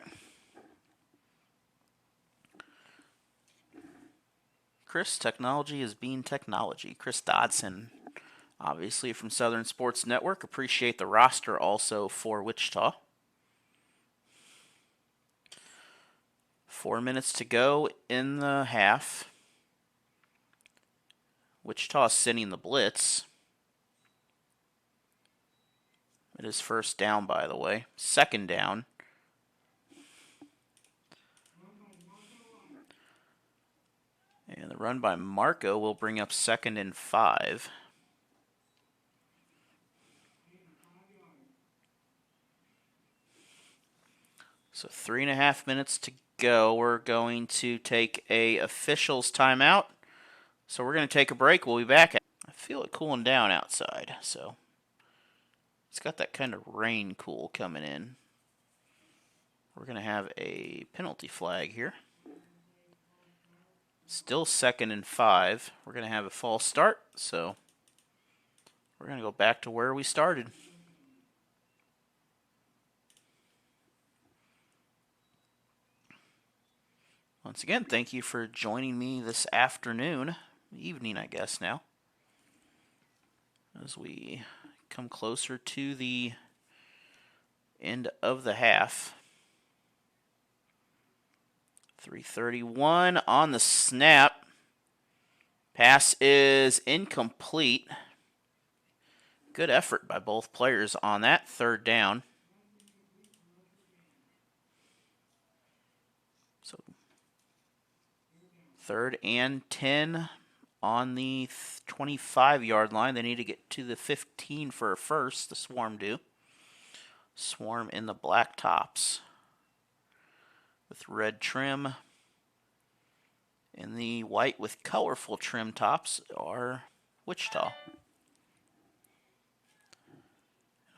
Chris, technology is being technology. Chris Dodson, obviously from Southern Sports Network. Appreciate the roster also for Wichita. 4 minutes to go in the half. Wichita sending the blitz. It is 1st down, by the way. 2nd down. And the run by Marco will bring up 2nd and 5. So 3.5 minutes to go. We're going to take a officials timeout. So we're going to take a break. We'll be back. I feel it cooling down outside. So it's got that kind of rain cool coming in. We're going to have a penalty flag here. Still 2nd and 5. We're going to have a false start, so we're going to go back to where we started. Once again, thank you for joining me this afternoon, evening I guess now, as we come closer to the end of the half. 3:31 on the snap. Pass is incomplete. Good effort by both players on that 3rd down. So 3rd and 10 on the 25-yard line. They need to get to the 15 for a first. The Swarm do. Swarm in the black tops with red trim. And the white with colorful trim tops are Wichita.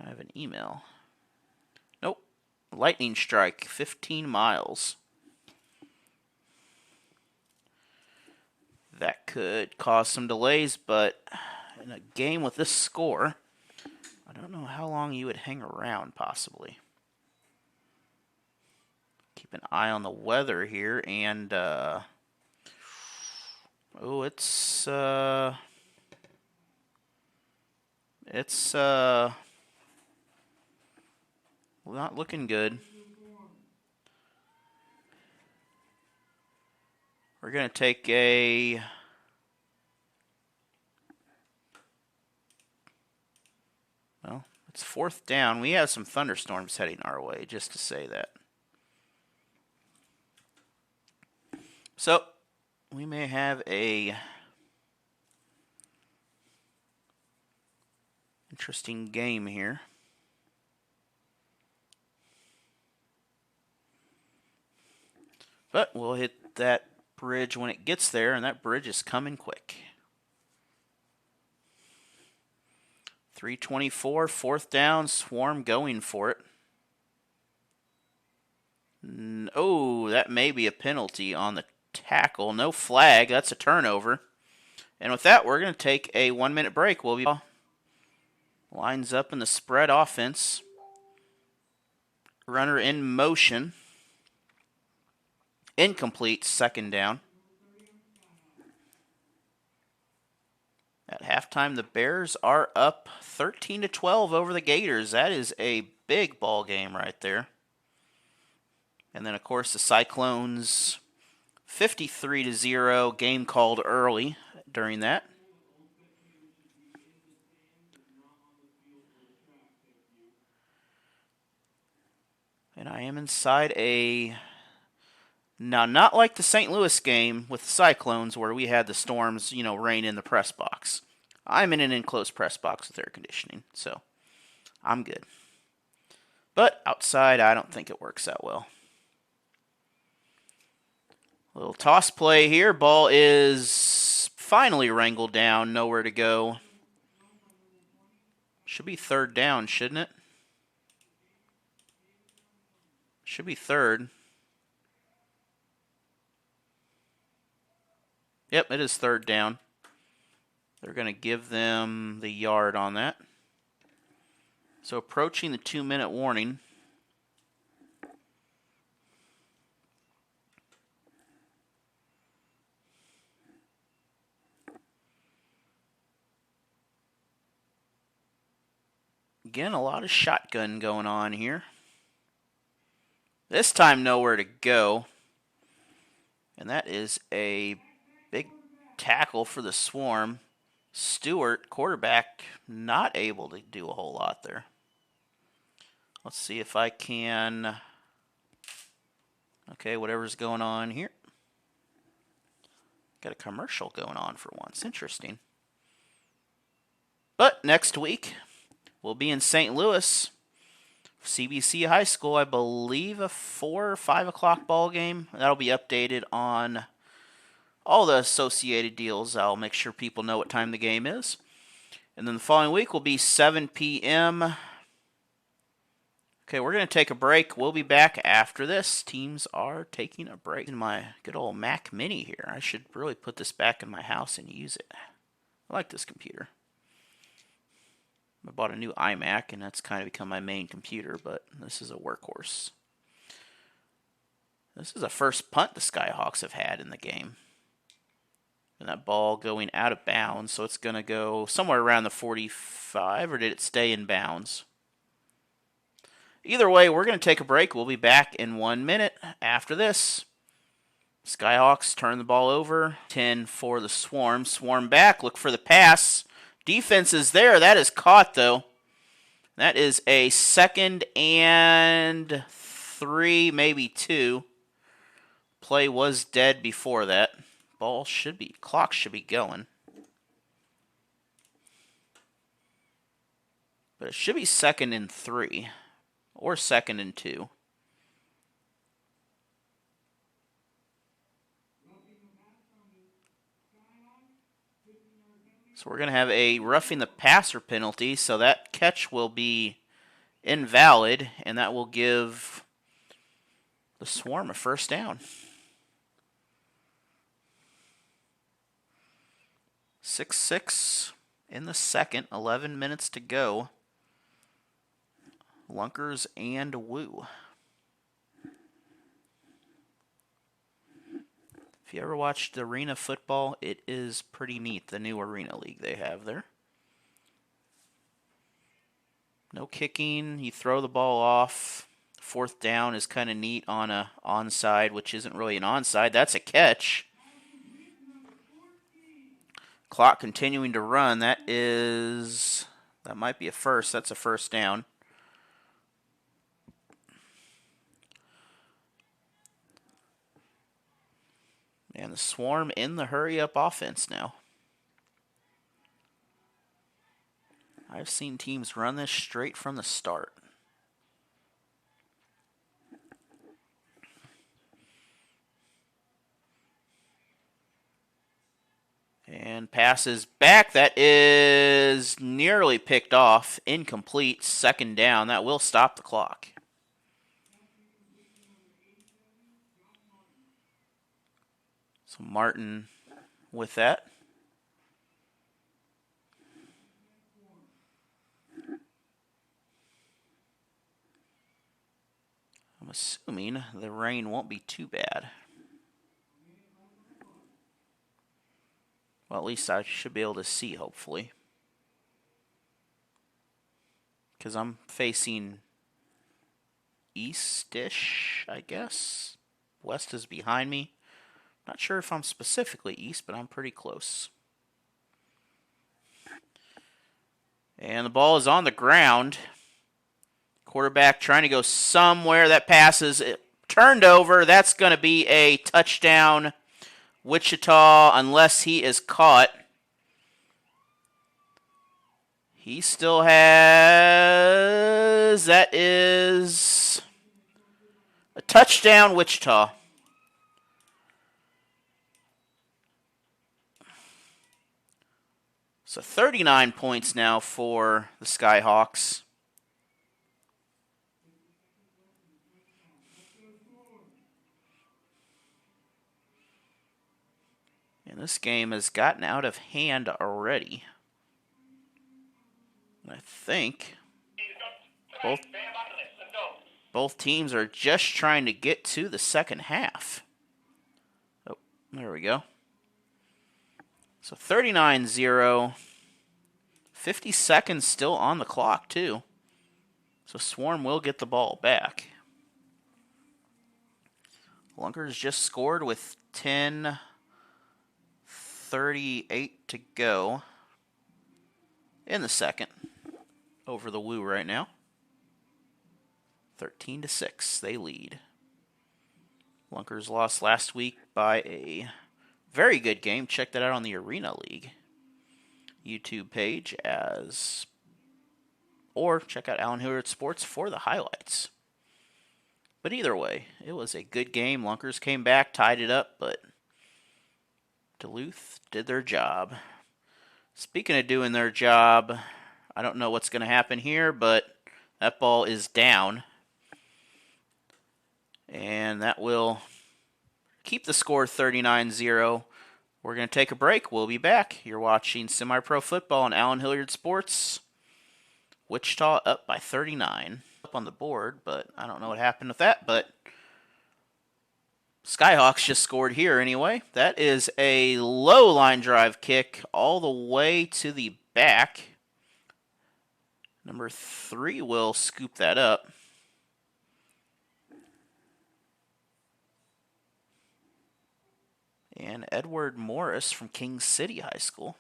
I have an email. Nope. Lightning strike, 15 miles. That could cause some delays, but in a game with this score, I don't know how long you would hang around, possibly. Keep an eye on the weather here, and it's not looking good. We're going to take a it's 4th down. We have some thunderstorms heading our way, just to say that. So, we may have a interesting game here. But we'll hit that bridge when it gets there, and that bridge is coming quick. 3:24, 4th down, Swarm going for it. Oh, that may be a penalty on the tackle. No flag. That's a turnover. And with that, we're going to take a 1-minute break. We'll be lines up in the spread offense. Runner in motion. Incomplete, 2nd down. At halftime, the Bears are up 13-12 over the Gators. That is a big ball game right there. And then, of course, the Cyclones 53-0, game called early during that. And I am inside a... Now, not like the St. Louis game with the Cyclones where we had the Storms, rain in the press box. I'm in an enclosed press box with air conditioning, so I'm good. But outside, I don't think it works that well. Little toss play here. Ball is finally wrangled down. Nowhere to go. Should be 3rd down, shouldn't it? Should be 3rd. Yep, it is 3rd down. They're going to give them the yard on that. So approaching the 2-minute warning. Again, a lot of shotgun going on here. This time nowhere to go. And that is a big tackle for the Swarm. Stewart, quarterback, not able to do a whole lot there. Let's see if I can... Okay, whatever's going on here. Got a commercial going on for once. Interesting. But next week, we'll be in St. Louis. CBC High School, I believe a 4 or 5 o'clock ball game. That'll be updated on all the associated deals. I'll make sure people know what time the game is. And then the following week will be 7 p.m. Okay, we're going to take a break. We'll be back after this. Teams are taking a break. In my good old Mac Mini here. I should really put this back in my house and use it. I like this computer. I bought a new iMac, and that's kind of become my main computer, but this is a workhorse. This is the first punt the Skyhawks have had in the game. And that ball going out of bounds, so it's going to go somewhere around the 45, or did it stay in bounds? Either way, we're going to take a break. We'll be back in 1 minute after this. Skyhawks turn the ball over. 10 for the Swarm. Swarm back. Look for the pass. Defense is there. That is caught, though. That is a 2nd and 3, maybe 2. Play was dead before that. Clock should be going. But it should be 2nd and 3. Or 2nd and 2. So we're going to have a roughing the passer penalty, so that catch will be invalid, and that will give the Swarm a first down. 6-6 in the second, 11 minutes to go. Lunkers and Woo. If you ever watched arena football, it is pretty neat, the new arena league they have there. No kicking, you throw the ball off. 4th down is kind of neat on a onside, which isn't really an onside. That's a catch. Clock continuing to run. That might be a first. That's a first down. And the Swarm in the hurry-up offense now. I've seen teams run this straight from the start. And passes back. That is nearly picked off. Incomplete. 2nd down. That will stop the clock. So Martin with that. I'm assuming the rain won't be too bad. Well, at least I should be able to see, hopefully. Because I'm facing east-ish, I guess. West is behind me. Not sure if I'm specifically east, but I'm pretty close. And the ball is on the ground. Quarterback trying to go somewhere. That passes. It turned over. That's going to be a touchdown, Wichita, unless he is caught. He still has... That is a touchdown, Wichita. So 39 points now for the Skyhawks. And this game has gotten out of hand already. I think both teams are just trying to get to the second half. Oh, there we go. So 39-0. 50 seconds still on the clock, too. So Swarm will get the ball back. Lunkers just scored with 10:38 to go in the second. Over the Woo right now. 13-6, they lead. Lunkers lost last week by a very good game. Check that out on the Arena League YouTube page or check out Allen Hilliard Sports for the highlights. But either way, it was a good game. Lunkers came back, tied it up, but Duluth did their job. Speaking of doing their job, I don't know what's going to happen here, but that ball is down. And that will keep the score 39-0. We're going to take a break. We'll be back. You're watching SemiPro Football on Allen Hilliard Sports. Wichita up by 39. Up on the board, but I don't know what happened with that. But Skyhawks just scored here anyway. That is a low line drive kick all the way to the back. Number 3 will scoop that up. And Edward Morris from King City High School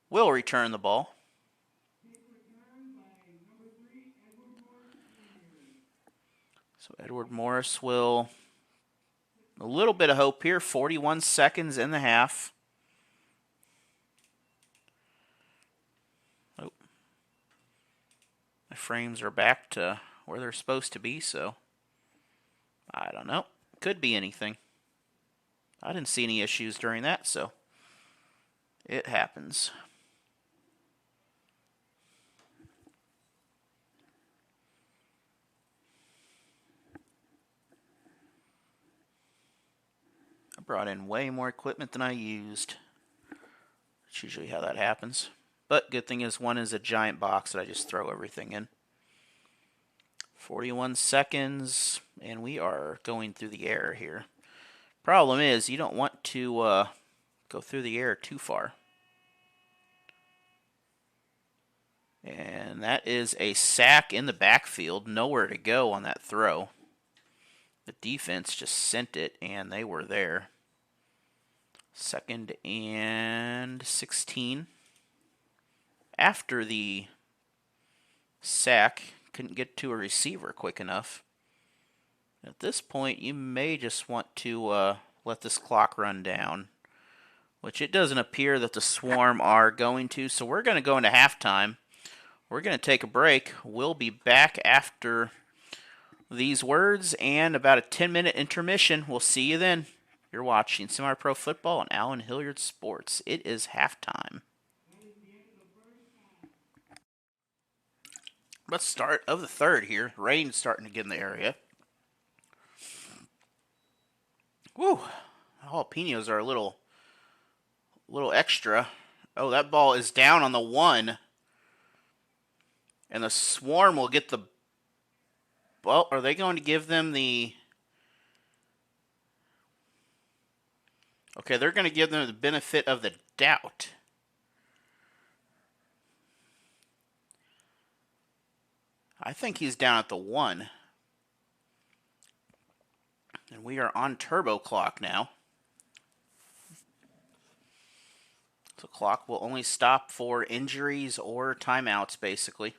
will return the ball. So Edward Morris will, a little bit of hope here, 41 seconds in the half. Oh. My frames are back to where they're supposed to be, so I don't know. Could be anything. I didn't see any issues during that, so it happens. I brought in way more equipment than I used. That's usually how that happens. But good thing is one is a giant box that I just throw everything in. 41 seconds, and we are going through the air here. Problem is, you don't want to go through the air too far. And that is a sack in the backfield. Nowhere to go on that throw. The defense just sent it, and they were there. 2nd and 16. After the sack, couldn't get to a receiver quick enough. At this point, you may just want to let this clock run down, which it doesn't appear that the Swarm are going to. So we're going to go into halftime. We're going to take a break. We'll be back after these words and about a 10-minute intermission. We'll see you then. You're watching SemiPro Football on Allen Hilliard Sports. It is halftime. Let's start of the third here. Rain's starting to get in the area. Woo! Jalapenos are a little extra. Oh, that ball is down on the 1. And the Swarm will get the... Well, are they going to give them the... Okay, they're going to give them the benefit of the doubt. I think he's down at the 1. And we are on turbo clock now. So clock will only stop for injuries or timeouts, basically.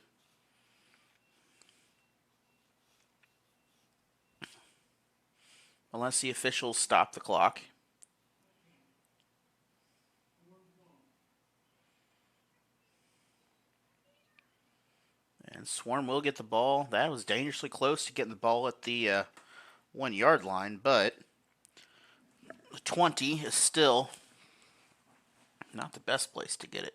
Unless the officials stop the clock. And Swarm will get the ball. That was dangerously close to getting the ball at the 1-yard line, but the 20 is still not the best place to get it.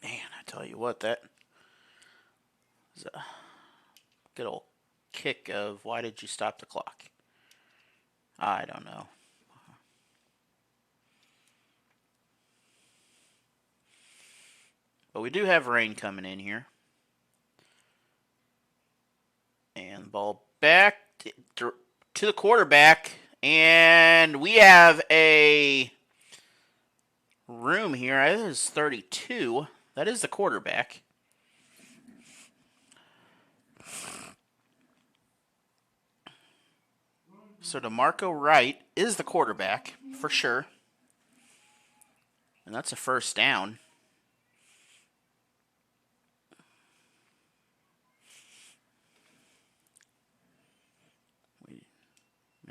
Man, I tell you what, that was a good old kick of why did you stop the clock? I don't know. But we do have rain coming in here. And the ball back to the quarterback. And we have a room here. That is 32. That is the quarterback. So DeMarco Wright is the quarterback for sure. And that's a first down.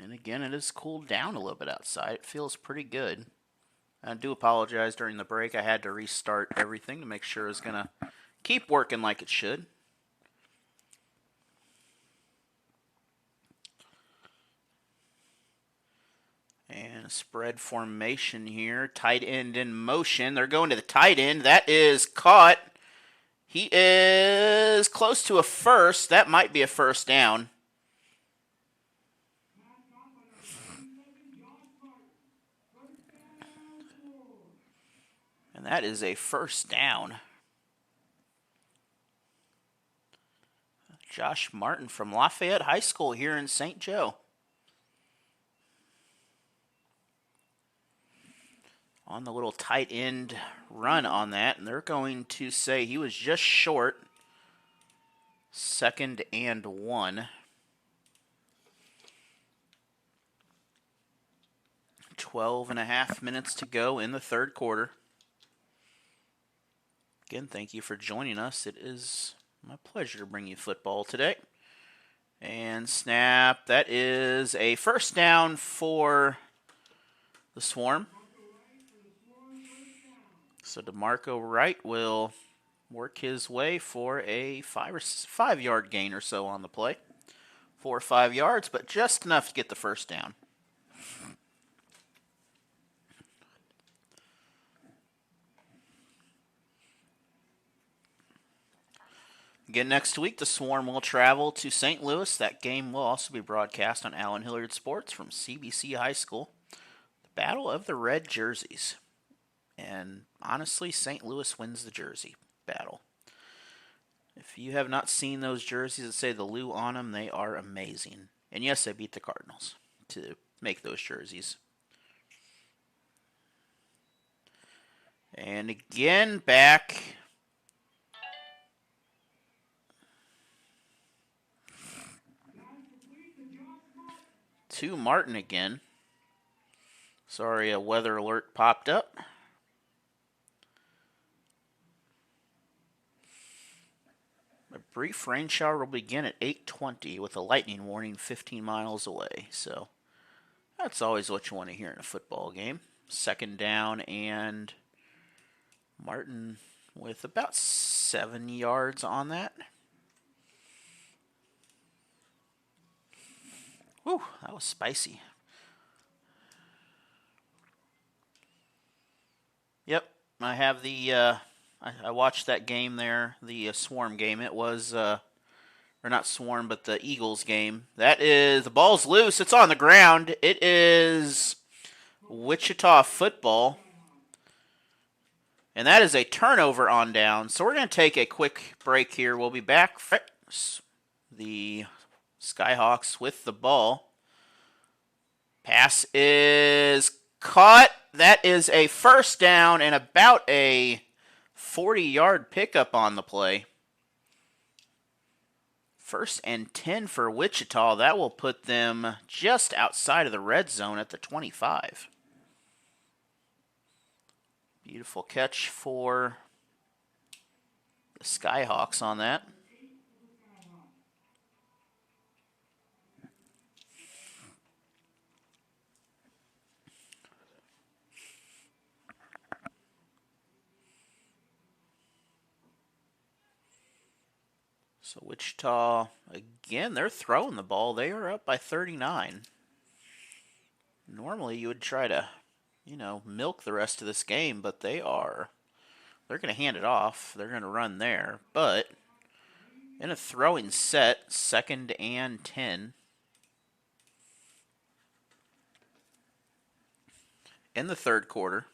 And again, it has cooled down a little bit outside. It feels pretty good. I do apologize during the break. I had to restart everything to make sure it was going to keep working like it should. And a spread formation here. Tight end in motion. They're going to the tight end. That is caught. He is close to a first. That might be a first down. And that is a first down. Josh Martin from Lafayette High School here in St. Joe. On the little tight end run on that, and they're going to say he was just short. 2nd and 1. 12.5 minutes to go in the third quarter. Again, thank you for joining us. It is my pleasure to bring you football today. And snap, that is a first down for the Swarm. So DeMarco Wright will work his way for a 5-yard gain or so on the play. 4 or 5 yards, but just enough to get the first down. Again, next week, the Swarm will travel to St. Louis. That game will also be broadcast on Allen Hilliard Sports from CBC High School. The Battle of the Red Jerseys. And honestly, St. Louis wins the jersey battle. If you have not seen those jerseys that say the Lou on them, they are amazing. And yes, they beat the Cardinals to make those jerseys. And again, back to Martin again. Sorry, a weather alert popped up. A brief rain shower will begin at 8:20 with a lightning warning 15 miles away. So that's always what you want to hear in a football game. 2nd down, and Martin with about 7 yards on that. Whew, that was spicy. Yep, I have the I watched that game there, the Swarm game. It was, or not Swarm, but the Eagles game. That is, the ball's loose. It's on the ground. It is Wichita football. And that is a turnover on down. So we're going to take a quick break here. We'll be back. The Skyhawks with the ball. Pass is caught. That is a first down and about a 40-yard pickup on the play. 1st and 10 for Wichita. That will put them just outside of the red zone at the 25. Beautiful catch for the Skyhawks on that. So Wichita, again, they're throwing the ball. They are up by 39. Normally you would try to, milk the rest of this game, but they're going to hand it off. They're going to run there. But in a throwing set, 2nd and 10. In the third quarter.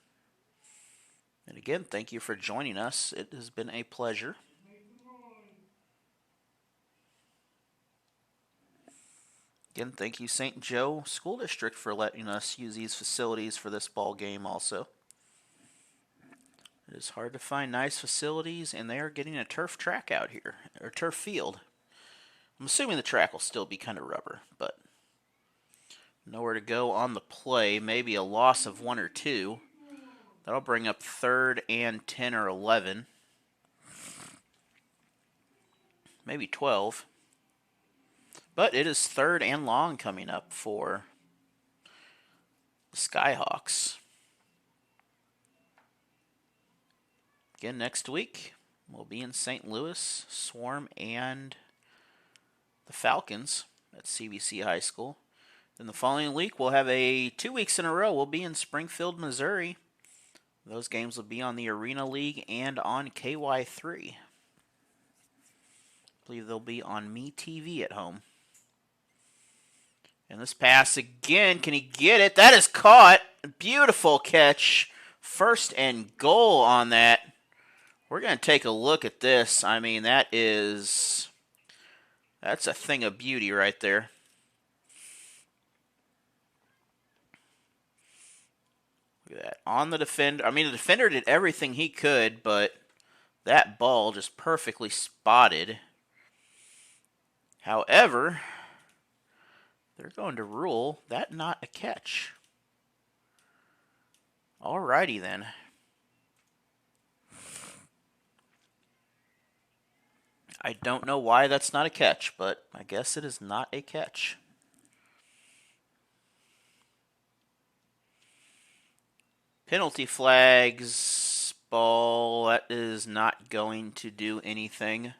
And again, thank you for joining us. It has been a pleasure. Again, thank you, St. Joe School District, for letting us use these facilities for this ball game also. It is hard to find nice facilities, and they are getting a turf track out here, or turf field. I'm assuming the track will still be kind of rubber, but nowhere to go on the play. Maybe a loss of 1 or 2. That'll bring up 3rd and 10 or 11. Maybe 12. But it is 3rd and long coming up for the Skyhawks. Again, next week, we'll be in St. Louis, Swarm, and the Falcons at CBC High School. Then the following week, we'll have 2 weeks in a row. We'll be in Springfield, Missouri. Those games will be on the Arena League and on KY3. believe they'll be on Me TV at home. And this pass again. Can he get it? That is caught. Beautiful catch. First and goal on that. We're going to take a look at this. I mean, that's a thing of beauty right there. Look at that. On the defender. I mean, the defender did everything he could, but that ball just perfectly spotted. However, they're going to rule that not a catch. Alrighty then. I don't know why that's not a catch, but I guess it is not a catch. Penalty flags, ball, that is not going to do anything.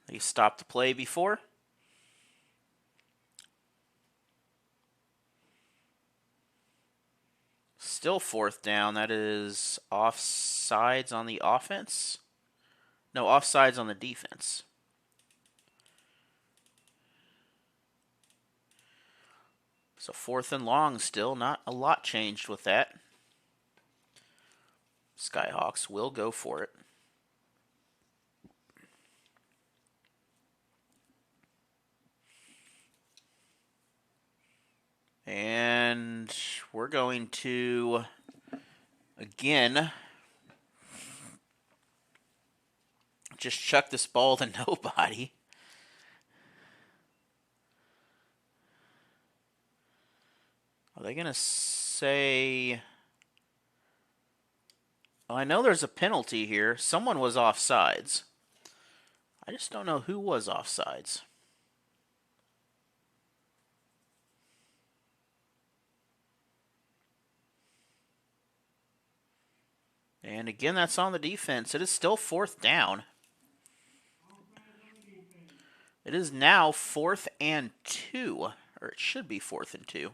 They stopped the play before. Still fourth down. That is offsides on the offense. No, offsides on the defense. So fourth and long still. Not a lot changed with that. Skyhawks will go for it. And we're going to, again, just chuck this ball to nobody. Are they going to say... Well, I know there's a penalty here. Someone was offsides. I just don't know who was offsides. And again, that's on the defense. It is still fourth down. It is now 4th and 2. Or it should be 4th and 2.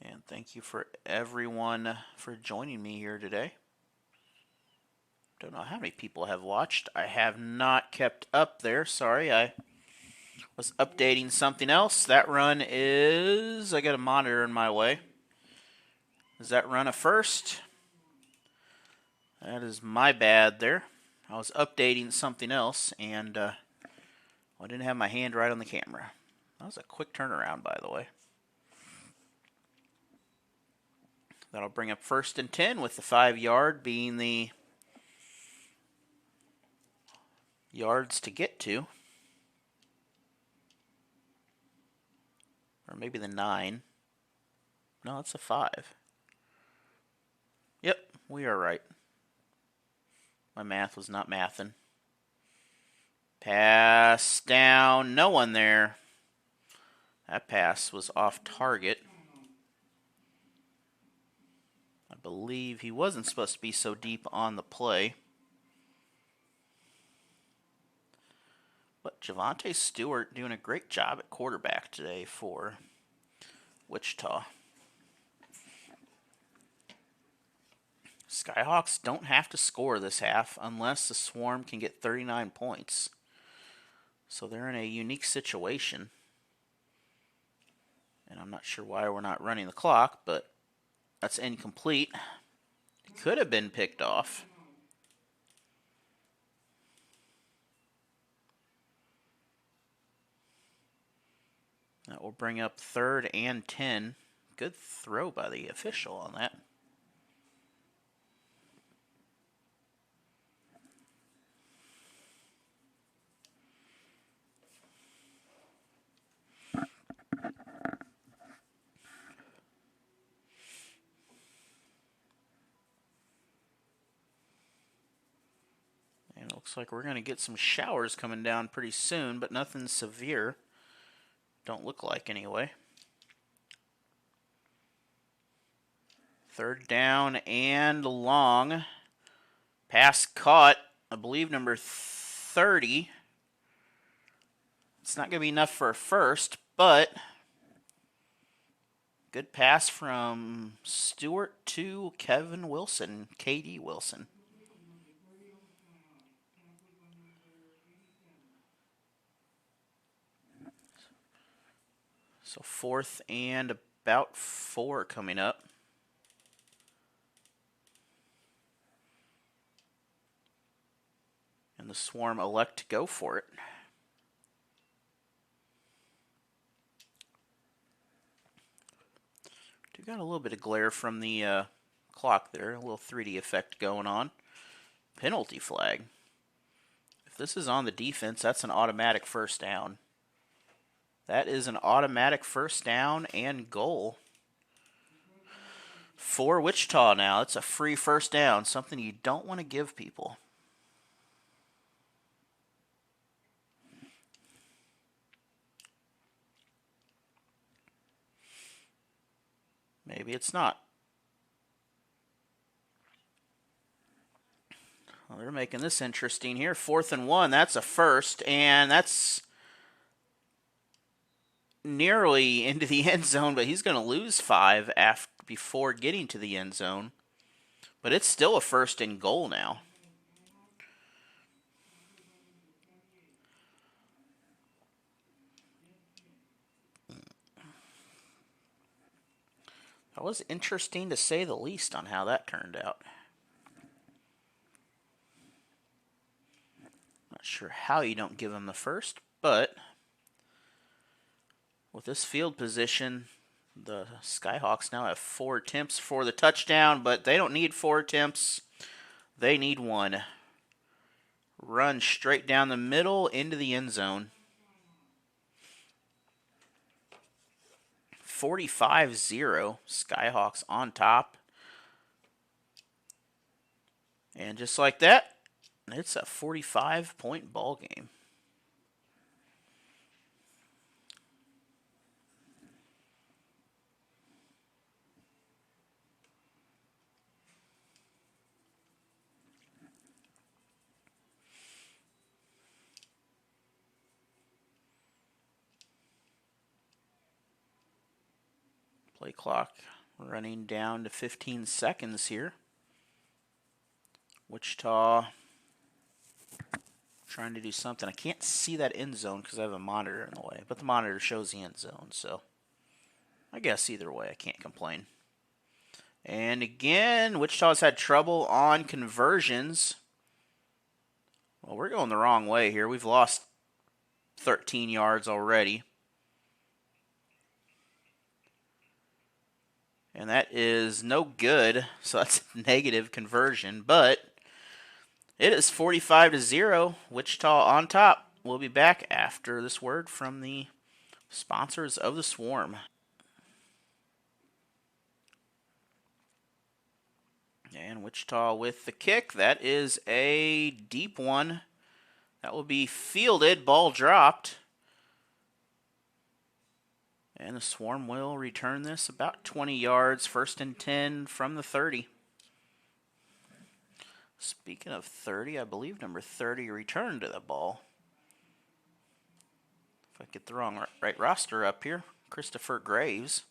And thank you for everyone for joining me here today. Don't know how many people have watched. I have not kept up there. Sorry, I was updating something else. That run is... I got a monitor in my way. Is that run a first? That is my bad there. I was updating something else, and I didn't have my hand right on the camera. That was a quick turnaround, by the way. That'll bring up 1st and 10 with the 5-yard being the yards to get to. Or maybe the 9. No, it's a 5. Yep, we are right. My math was not mathin'. Pass down. No one there. That pass was off target. I believe he wasn't supposed to be so deep on the play. But Javonte Stewart doing a great job at quarterback today for Wichita. Skyhawks don't have to score this half unless the Swarm can get 39 points. So they're in a unique situation. And I'm not sure why we're not running the clock, but that's incomplete. It could have been picked off. That will bring up 3rd and 10. Good throw by the official on that. And it looks like we're going to get some showers coming down pretty soon, but nothing severe. Don't look like anyway. 3rd down and long. Pass caught, I believe, number 30. It's not going to be enough for a first, but good pass from Stewart to Kevin Wilson, KD Wilson. So 4th and about 4 coming up. And the Swarm elect to go for it. Do got a little bit of glare from the clock there, a little 3D effect going on. Penalty flag. If this is on the defense, that's an automatic first down. That is an automatic first down and goal for Wichita now. It's a free first down, something you don't want to give people. Maybe it's not. Well, they're making this interesting here. 4th and 1, that's a first, and that's nearly into the end zone, but he's going to lose 5 before getting to the end zone. But it's still a first and goal now. That was interesting to say the least on how that turned out. Not sure how you don't give him the first, but with this field position, the Skyhawks now have 4 attempts for the touchdown, but they don't need 4 attempts. They need 1. Run straight down the middle into the end zone. 45-0, Skyhawks on top. And just like that, it's a 45-point ball game. Play clock running down to 15 seconds here. Wichita trying to do something. I can't see that end zone because I have a monitor in the way, but the monitor shows the end zone, so I guess either way I can't complain. And again, Wichita's had trouble on conversions. Well, we're going the wrong way here. We've lost 13 yards already. And that is no good, so that's a negative conversion. But it is 45-0. Wichita on top. We'll be back after this word from the sponsors of the Swarm. And Wichita with the kick. That is a deep one. That will be fielded. Ball dropped. And the Swarm will return this about 20 yards, 1st and 10 from the 30. Speaking of 30, I believe number 30 returned to the ball. If I get the right roster up here, Christopher Graves.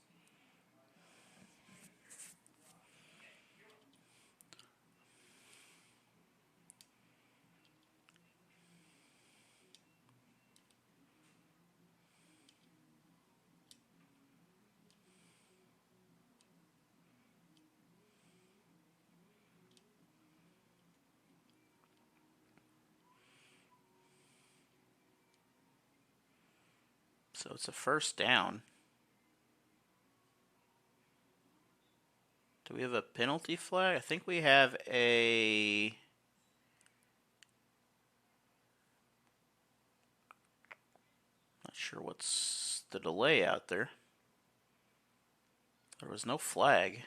So it's a first down. Do we have a penalty flag? I think we have a... Not sure what's the delay out there. There was no flag.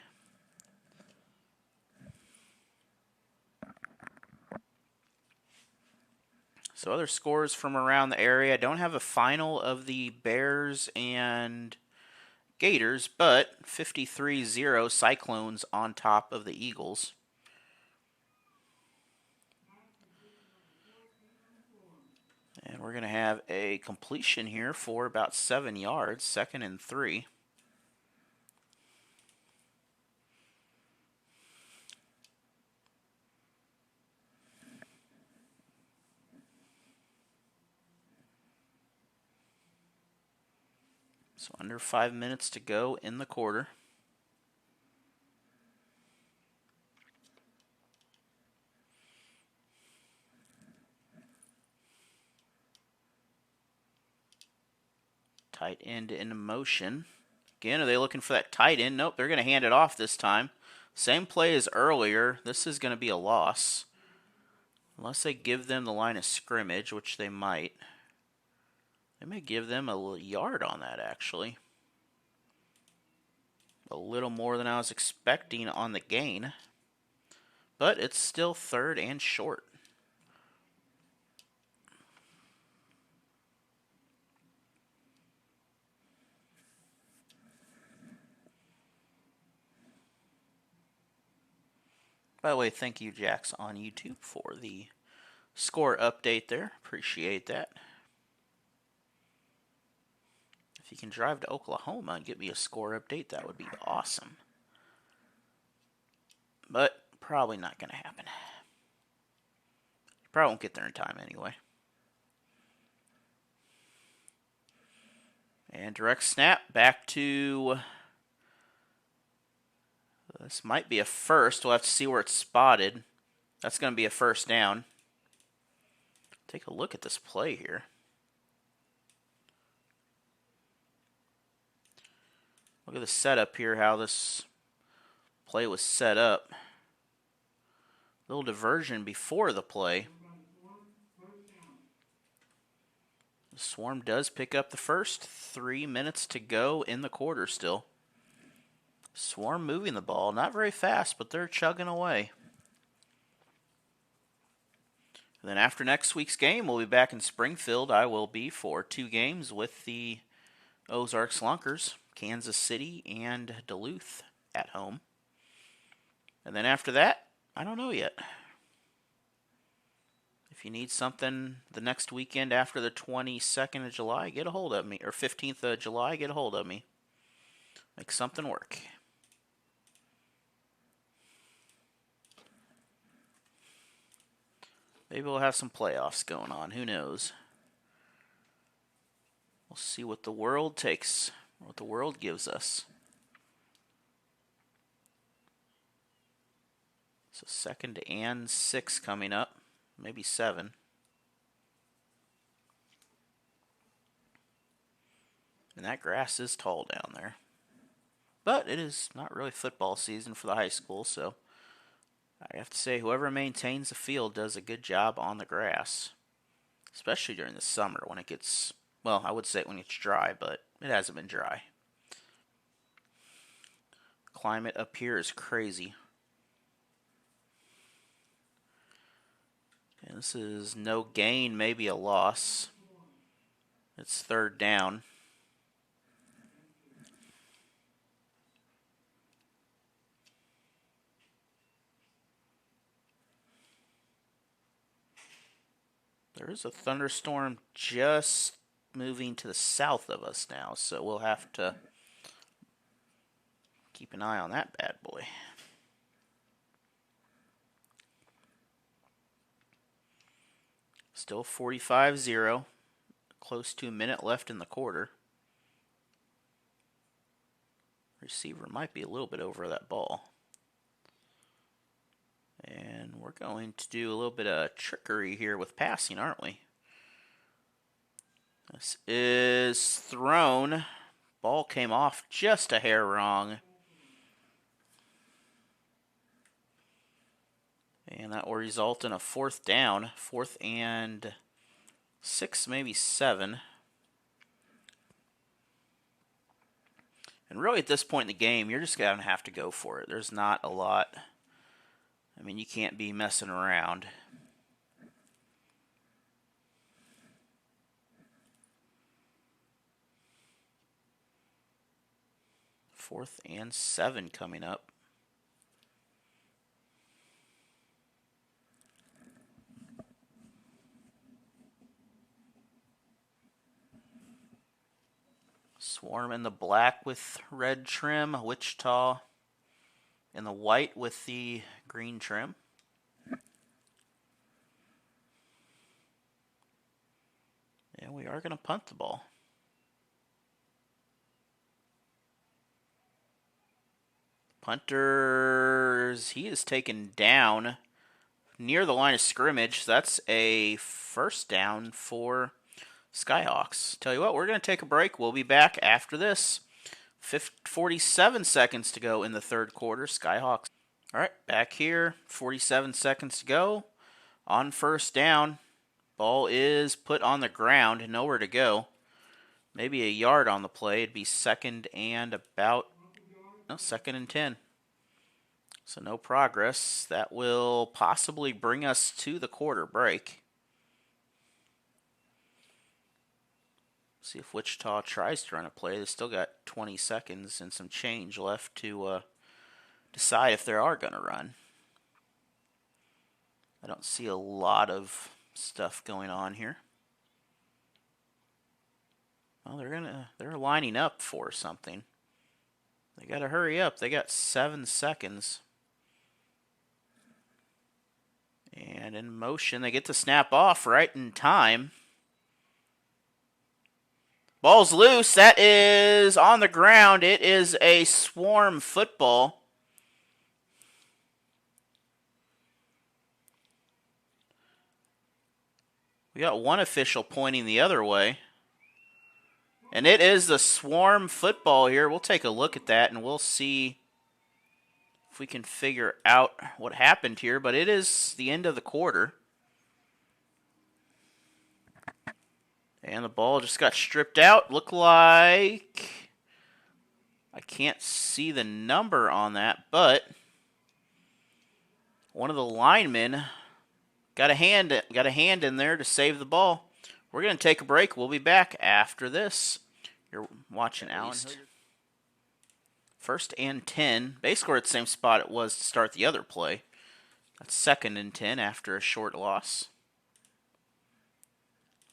So other scores from around the area. I don't have a final of the Bears and Gators, but 53-0 Cyclones on top of the Eagles. And we're going to have a completion here for about 7 yards, 2nd and 3. So under 5 minutes to go in the quarter. Tight end in motion. Again, are they looking for that tight end? Nope, they're going to hand it off this time. Same play as earlier. This is going to be a loss. Unless they give them the line of scrimmage, which they might. They may give them a yard on that, actually. A little more than I was expecting on the gain. But it's still 3rd and short. By the way, thank you, Jax, on YouTube for the score update there. Appreciate that. If you can drive to Oklahoma and get me a score update, that would be awesome. But probably not going to happen. You probably won't get there in time anyway. And direct snap back to... This might be a first. We'll have to see where it's spotted. That's going to be a first down. Take a look at this play here. Look at the setup here, how this play was set up. Little diversion before the play. The Swarm does pick up the first. 3 minutes to go in the quarter still. Swarm moving the ball. Not very fast, but they're chugging away. And then after next week's game, we'll be back in Springfield. I will be for 2 games with the Ozark Slunkers, Kansas City and Duluth at home. And then after that, I don't know yet. If you need something the next weekend after the 22nd of July, get a hold of me. Or 15th of July, get a hold of me. Make something work. Maybe we'll have some playoffs going on. Who knows? We'll see what the world takes, what the world gives us. So 2nd and 6 coming up. Maybe 7. And that grass is tall down there. But it is not really football season for the high school, so I have to say whoever maintains the field does a good job on the grass. Especially during the summer when it gets, well, I would say when it's dry, but it hasn't been dry. Climate up here is crazy. And this is no gain, maybe a loss. It's 3rd down. There is a thunderstorm just moving to the south of us now, so we'll have to keep an eye on that bad boy. Still 45-0. Close to a minute left in the quarter. Receiver might be a little bit over that ball. And we're going to do a little bit of trickery here with passing, aren't we? This is thrown. Ball came off just a hair wrong. And that will result in a 4th down. 4th and 6, maybe 7. And really at this point in the game, you're just going to have to go for it. There's not a lot. I mean, you can't be messing around. Fourth and 7 coming up. Swarm in the black with red trim. Wichita in the white with the green trim. And we are going to punt the ball. Punters, he is taken down near the line of scrimmage. That's a first down for Skyhawks. Tell you what, we're going to take a break. We'll be back after this. 47 seconds to go in the third quarter. Skyhawks. All right, back here. 47 seconds to go. On first down. Ball is put on the ground. Nowhere to go. Maybe a yard on the play. It'd be second and 10. So no progress. That will possibly bring us to the quarter break. See if Wichita tries to run a play. They still got 20 seconds and some change left to decide if they are going to run. I don't see a lot of stuff going on here. Well, they're lining up for something. They got to hurry up. They got 7 seconds. And in motion, they get to snap off right in time. Ball's loose. That is on the ground. It is a swarm football. We got one official pointing the other way. And it is the swarm football here. We'll take a look at that and we'll see if we can figure out what happened here. But it is the end of the quarter. And the ball just got stripped out. Look like I can't see the number on that, but one of the linemen got a hand in there to save the ball. We're going to take a break. We'll be back after this. You're watching Allen Hilliard. First and 10. Basically at the same spot it was to start the other play. That's second and 10 after a short loss.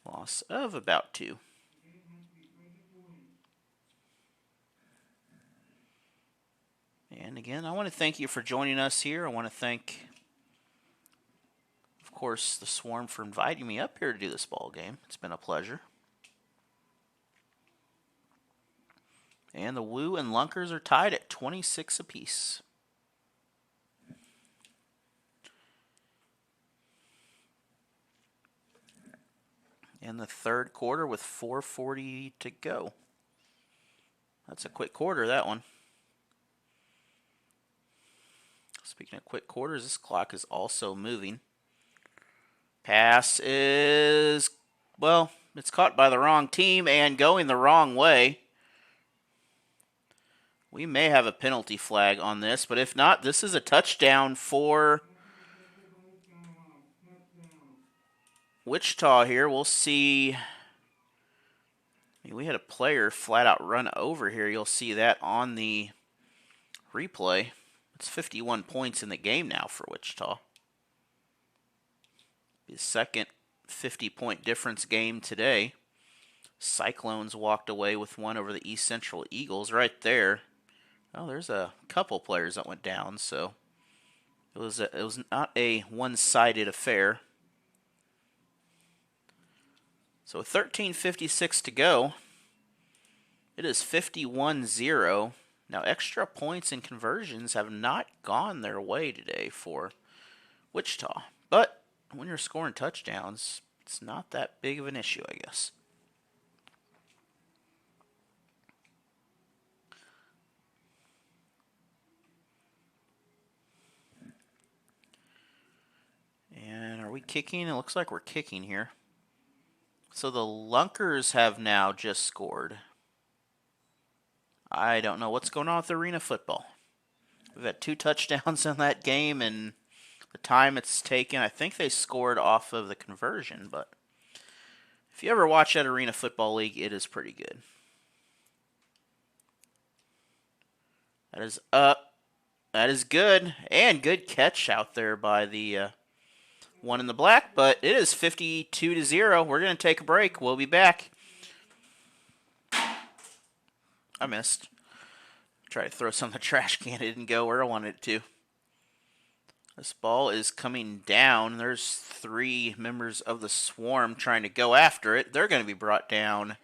Loss of about 2. And again, I want to thank you for joining us here. I want to thank, of course, the Swarm for inviting me up here to do this ball game. It's been a pleasure. And the Woo and Lunkers are tied at 26 apiece. In the third quarter with 4:40 to go. That's a quick quarter, that one. Speaking of quick quarters, this clock is also moving. Pass is, well, it's caught by the wrong team and going the wrong way. We may have a penalty flag on this, but if not, this is a touchdown for Wichita here. We'll see. We had a player flat out run over here. You'll see that on the replay. It's 51 points in the game now for Wichita. The second 50-point difference game today. Cyclones walked away with one over the East Central Eagles right there. Oh, there's a couple players that went down, so it was not a one-sided affair. So 13:56 to go. It is 51-0. Now, extra points and conversions have not gone their way today for Wichita. But when you're scoring touchdowns, it's not that big of an issue, I guess. And are we kicking? It looks like we're kicking here. So the Lunkers have now just scored. I don't know what's going on with Arena Football. We've had 2 touchdowns in that game, and the time it's taken, I think they scored off of the conversion, but if you ever watch that Arena Football League, it is pretty good. That is up. That is good, and good catch out there by the one in the black, but it is 52-0. We're going to take a break. We'll be back. I missed. Try to throw some of the trash can. It didn't go where I wanted it to. This ball is coming down. There's 3 members of the swarm trying to go after it. They're going to be brought down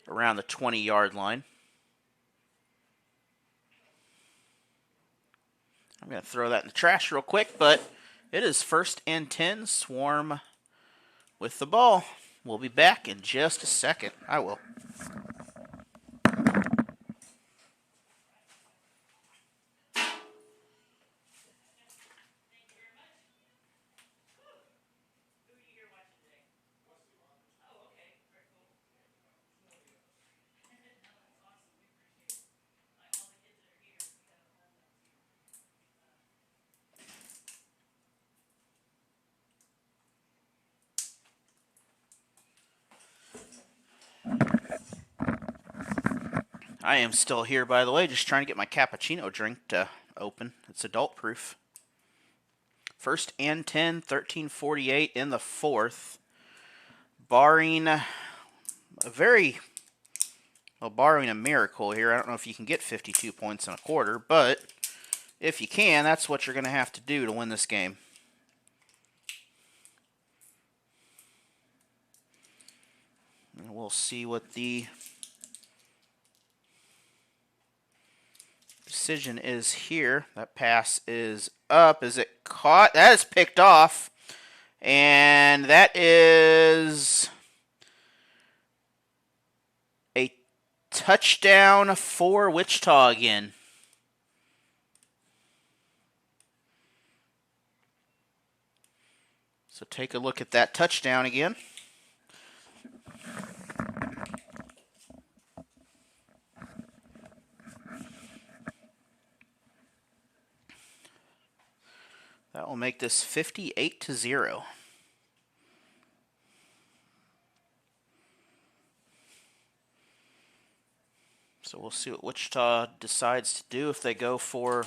around the 20-yard line. I'm going to throw that in the trash real quick, but it is 1st and 10. Swarm with the ball. We'll be back in just a second. I will. I am still here, by the way, just trying to get my cappuccino drink to open. It's adult proof. 1st and 10, 13:48 in the 4th. Barring a miracle here. I don't know if you can get 52 points in a quarter, but if you can, that's what you're going to have to do to win this game. And we'll see what the decision is here. That pass is up. Is it caught? That is picked off. And that is a touchdown for Wichita again. So take a look at that touchdown again. That will make this 58-0. So we'll see what Wichita decides to do, if they go for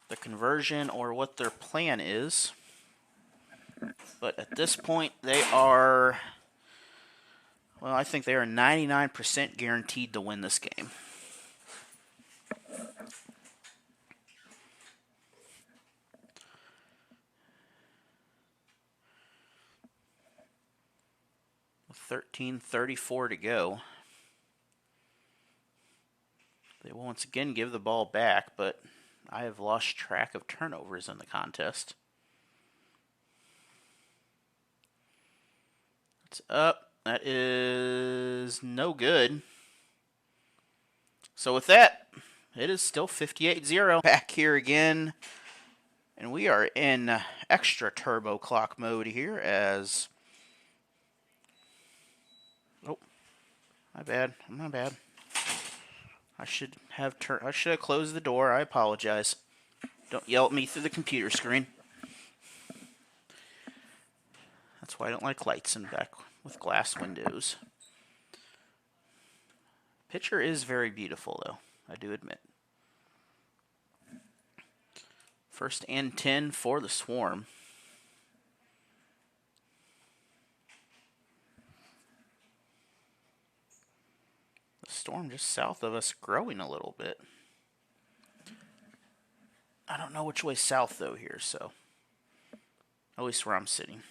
the conversion or what their plan is. But at this point, they are, well, I think they are 99% guaranteed to win this game. With 13:34 to go. They will once again give the ball back, but I have lost track of turnovers in the contest. It's up. That is no good. So with that, it is still 58-0. Back here again. And we are in extra turbo clock mode here as... Oh, my bad. My bad. I should have closed the door. I apologize. Don't yell at me through the computer screen. That's why I don't like lights in back with glass windows. Picture is very beautiful, though, I do admit. 1st and 10 for the Swarm. The storm just south of us growing a little bit. I don't know which way south, though, here, so at least where I'm sitting.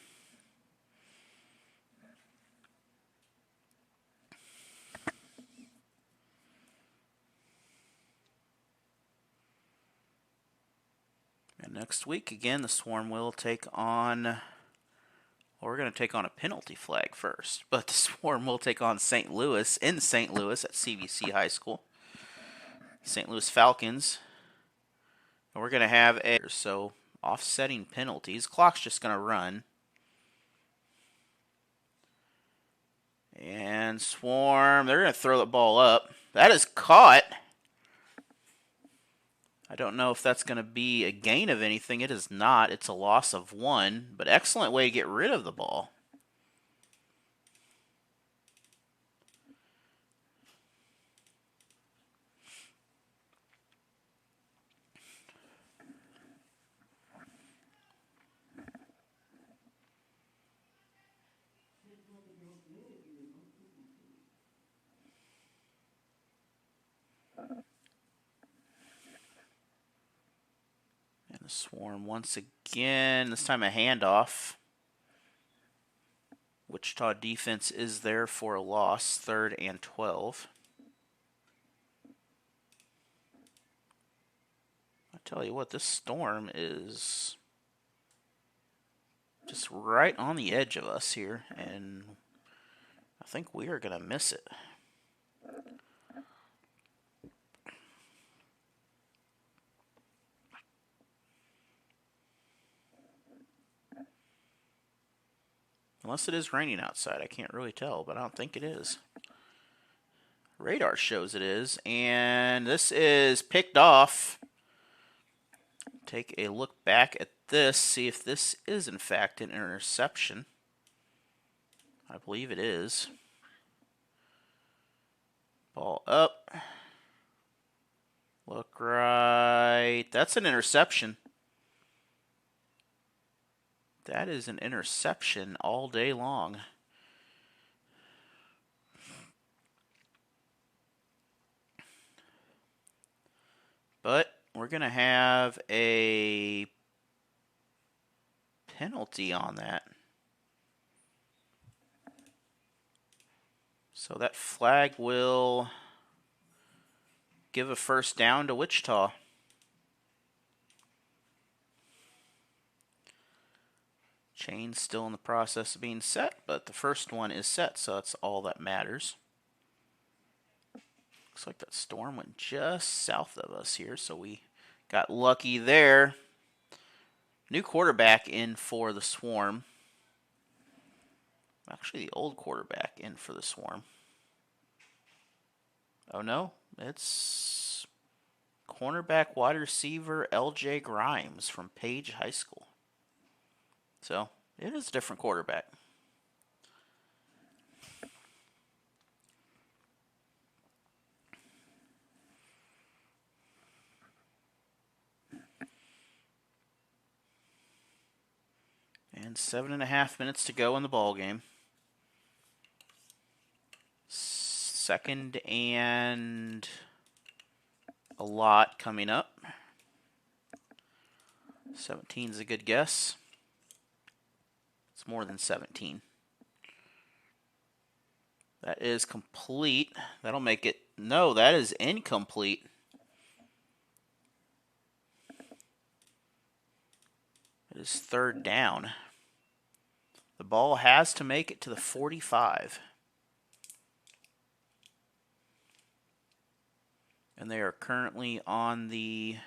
And next week, again, the Swarm will take on... Well, we're going to take on a penalty flag first, but the Swarm will take on St. Louis in St. Louis at CVC High School. St. Louis Falcons. And we're going to have so offsetting penalties. Clock's just going to run. And Swarm, they're going to throw the ball up. That is caught. I don't know if that's going to be a gain of anything. It is not. It's a loss of 1, but excellent way to get rid of the ball. The Swarm once again, this time a handoff. Wichita defense is there for a loss, 3rd and 12. I tell you what, this Storm is just right on the edge of us here, and I think we are going to miss it. Unless it is raining outside. I can't really tell, but I don't think it is. Radar shows it is, and this is picked off. Take a look back at this, see if this is in fact an interception. I believe it is. Ball up. Look right. That's an interception. That is an interception all day long. But we're going to have a penalty on that. So that flag will give a first down to Wichita. Chain's still in the process of being set, but the first one is set, so that's all that matters. Looks like that Storm went just south of us here, so we got lucky there. New quarterback in for the Swarm. Actually, the old quarterback in for the Swarm. Oh no, it's cornerback wide receiver L.J. Grimes from Page High School. So, it is a different quarterback. And 7.5 minutes to go in the ball game. 2nd and a lot coming up. 17 is a good guess. It's more than 17. That is complete. That'll make it... No, that is incomplete. It is 3rd down. The ball has to make it to the 45. And they are currently on the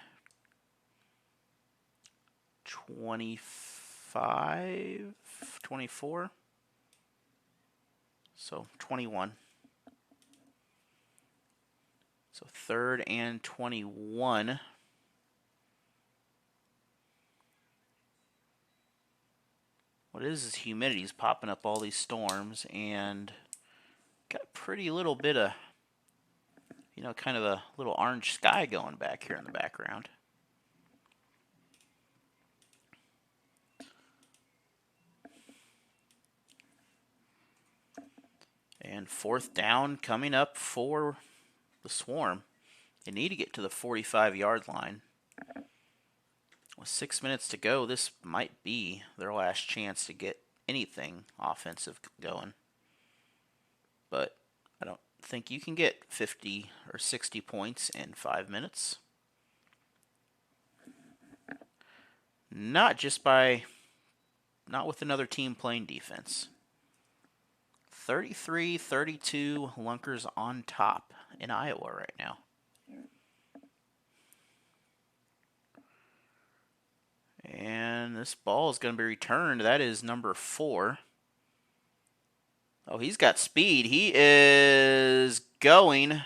25, 24. So 21. So 3rd and 21. What is humidity is popping up all these storms, and got a pretty little bit of, kind of a little orange sky going back here in the background. And 4th down coming up for the Swarm. They need to get to the 45-yard line. With 6 minutes to go, this might be their last chance to get anything offensive going. But I don't think you can get 50 or 60 points in 5 minutes. Not with another team playing defense. 33-32, Lunkers on top in Iowa right now. And this ball is going to be returned. That is number 4. Oh, he's got speed. He is going.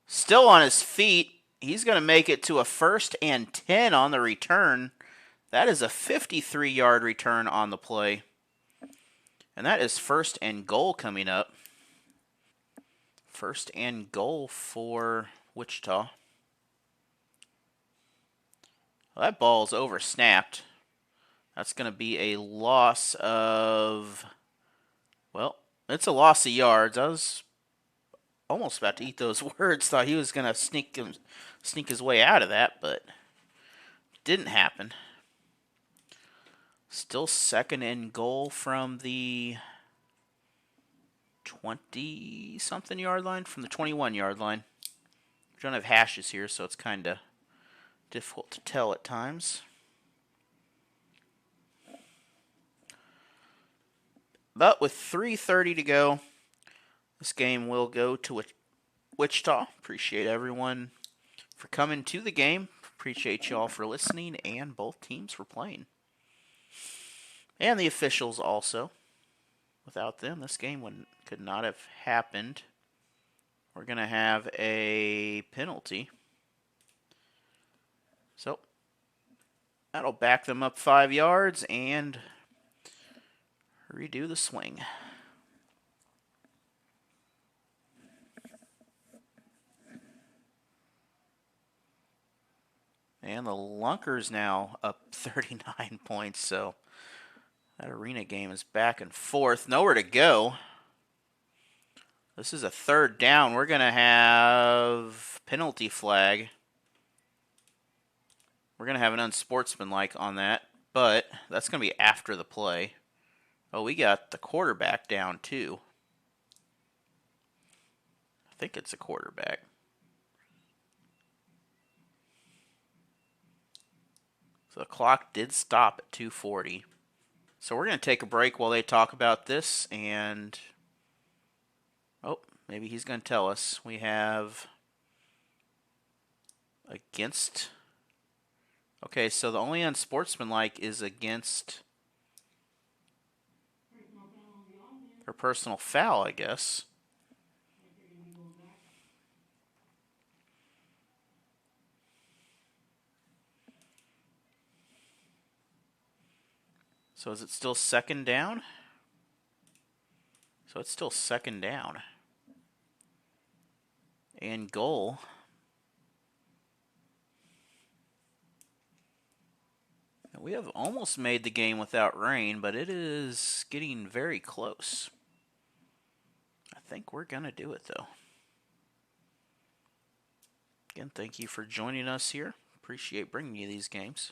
Still on his feet. He's going to make it to a 1st and 10 on the return. That is a 53-yard return on the play. And that is 1st and goal coming up. 1st and goal for Wichita. Well, that ball's over snapped. That's going to be a loss of, it's a loss of yards. I was almost about to eat those words. Thought he was going to sneak his way out of that, but didn't happen. Still second and goal from the 20-something yard line, from the 21-yard line. We don't have hashes here, so it's kind of difficult to tell at times. But with 3:30 to go, this game will go to Wichita. Appreciate everyone for coming to the game. Appreciate y'all for listening, and both teams for playing. And the officials also. Without them, this game could not have happened. We're going to have a penalty. So, that'll back them up 5 yards and redo the swing. And the Lunkers now up 39 points, so that arena game is back and forth. Nowhere to go. This is a third down. We're going to have penalty flag. We're going to have an unsportsmanlike on that, but that's going to be after the play. Oh, we got the quarterback down too. I think it's a quarterback. So the clock did stop at 2:40. So we're going to take a break while they talk about this, and oh, maybe he's going to tell us. We have against. Okay, so the only unsportsmanlike is against her personal foul, I guess. So is it still second down? So it's still second down. And goal. And we have almost made the game without rain, but it is getting very close. I think we're going to do it, though. Again, thank you for joining us here. Appreciate bringing you these games.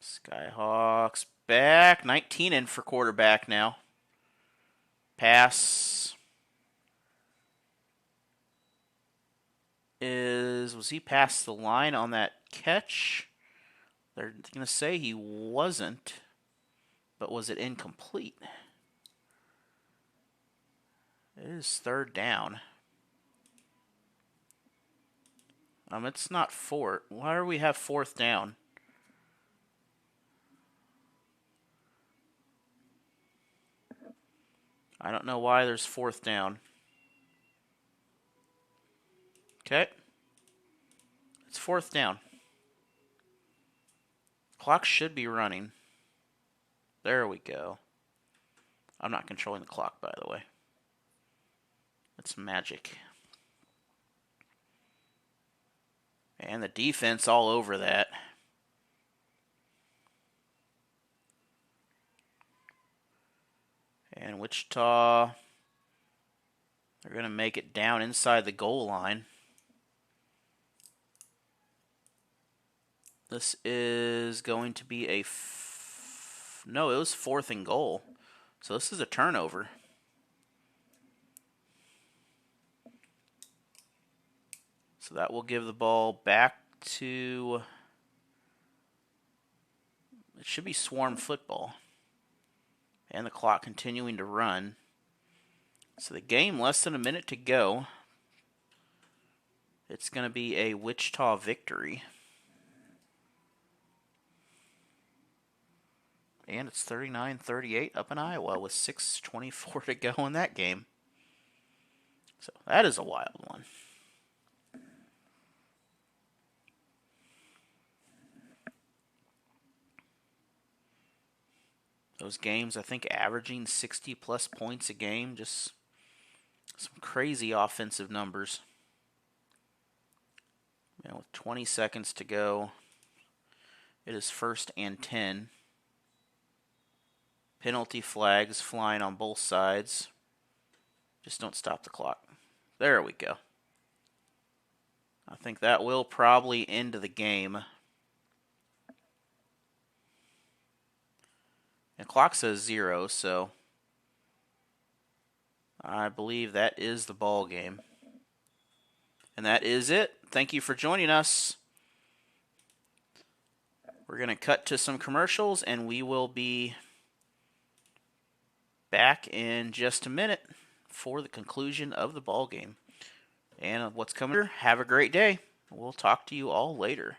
Skyhawks back. 19 in for quarterback now. Pass was he past the line on that catch? They're going to say he wasn't, but was it incomplete? It is third down. It's not fourth. Why do we have fourth down? I don't know why there's fourth down. Okay. It's fourth down. Clock should be running. There we go. I'm not controlling the clock, by the way. It's magic. And the defense all over that. And Wichita, they're going to make it down inside the goal line. This is going to be no, it was fourth and goal. So this is a turnover. So that will give the ball back to, it should be swarm football. And the clock continuing to run. So the game less than a minute to go. It's going to be a Wichita victory. And it's 39-38 up in Iowa with 6:24 to go in that game. So that is a wild one. Those games, I think, averaging 60-plus points a game. Just some crazy offensive numbers. With 20 seconds to go, it is 1st and 10. Penalty flags flying on both sides. Just don't stop the clock. There we go. I think that will probably end the game. The clock says 0, so I believe that is the ball game. And that is it. Thank you for joining us. We're going to cut to some commercials, and we will be back in just a minute for the conclusion of the ball game and what's coming. Have a great day. We'll talk to you all later.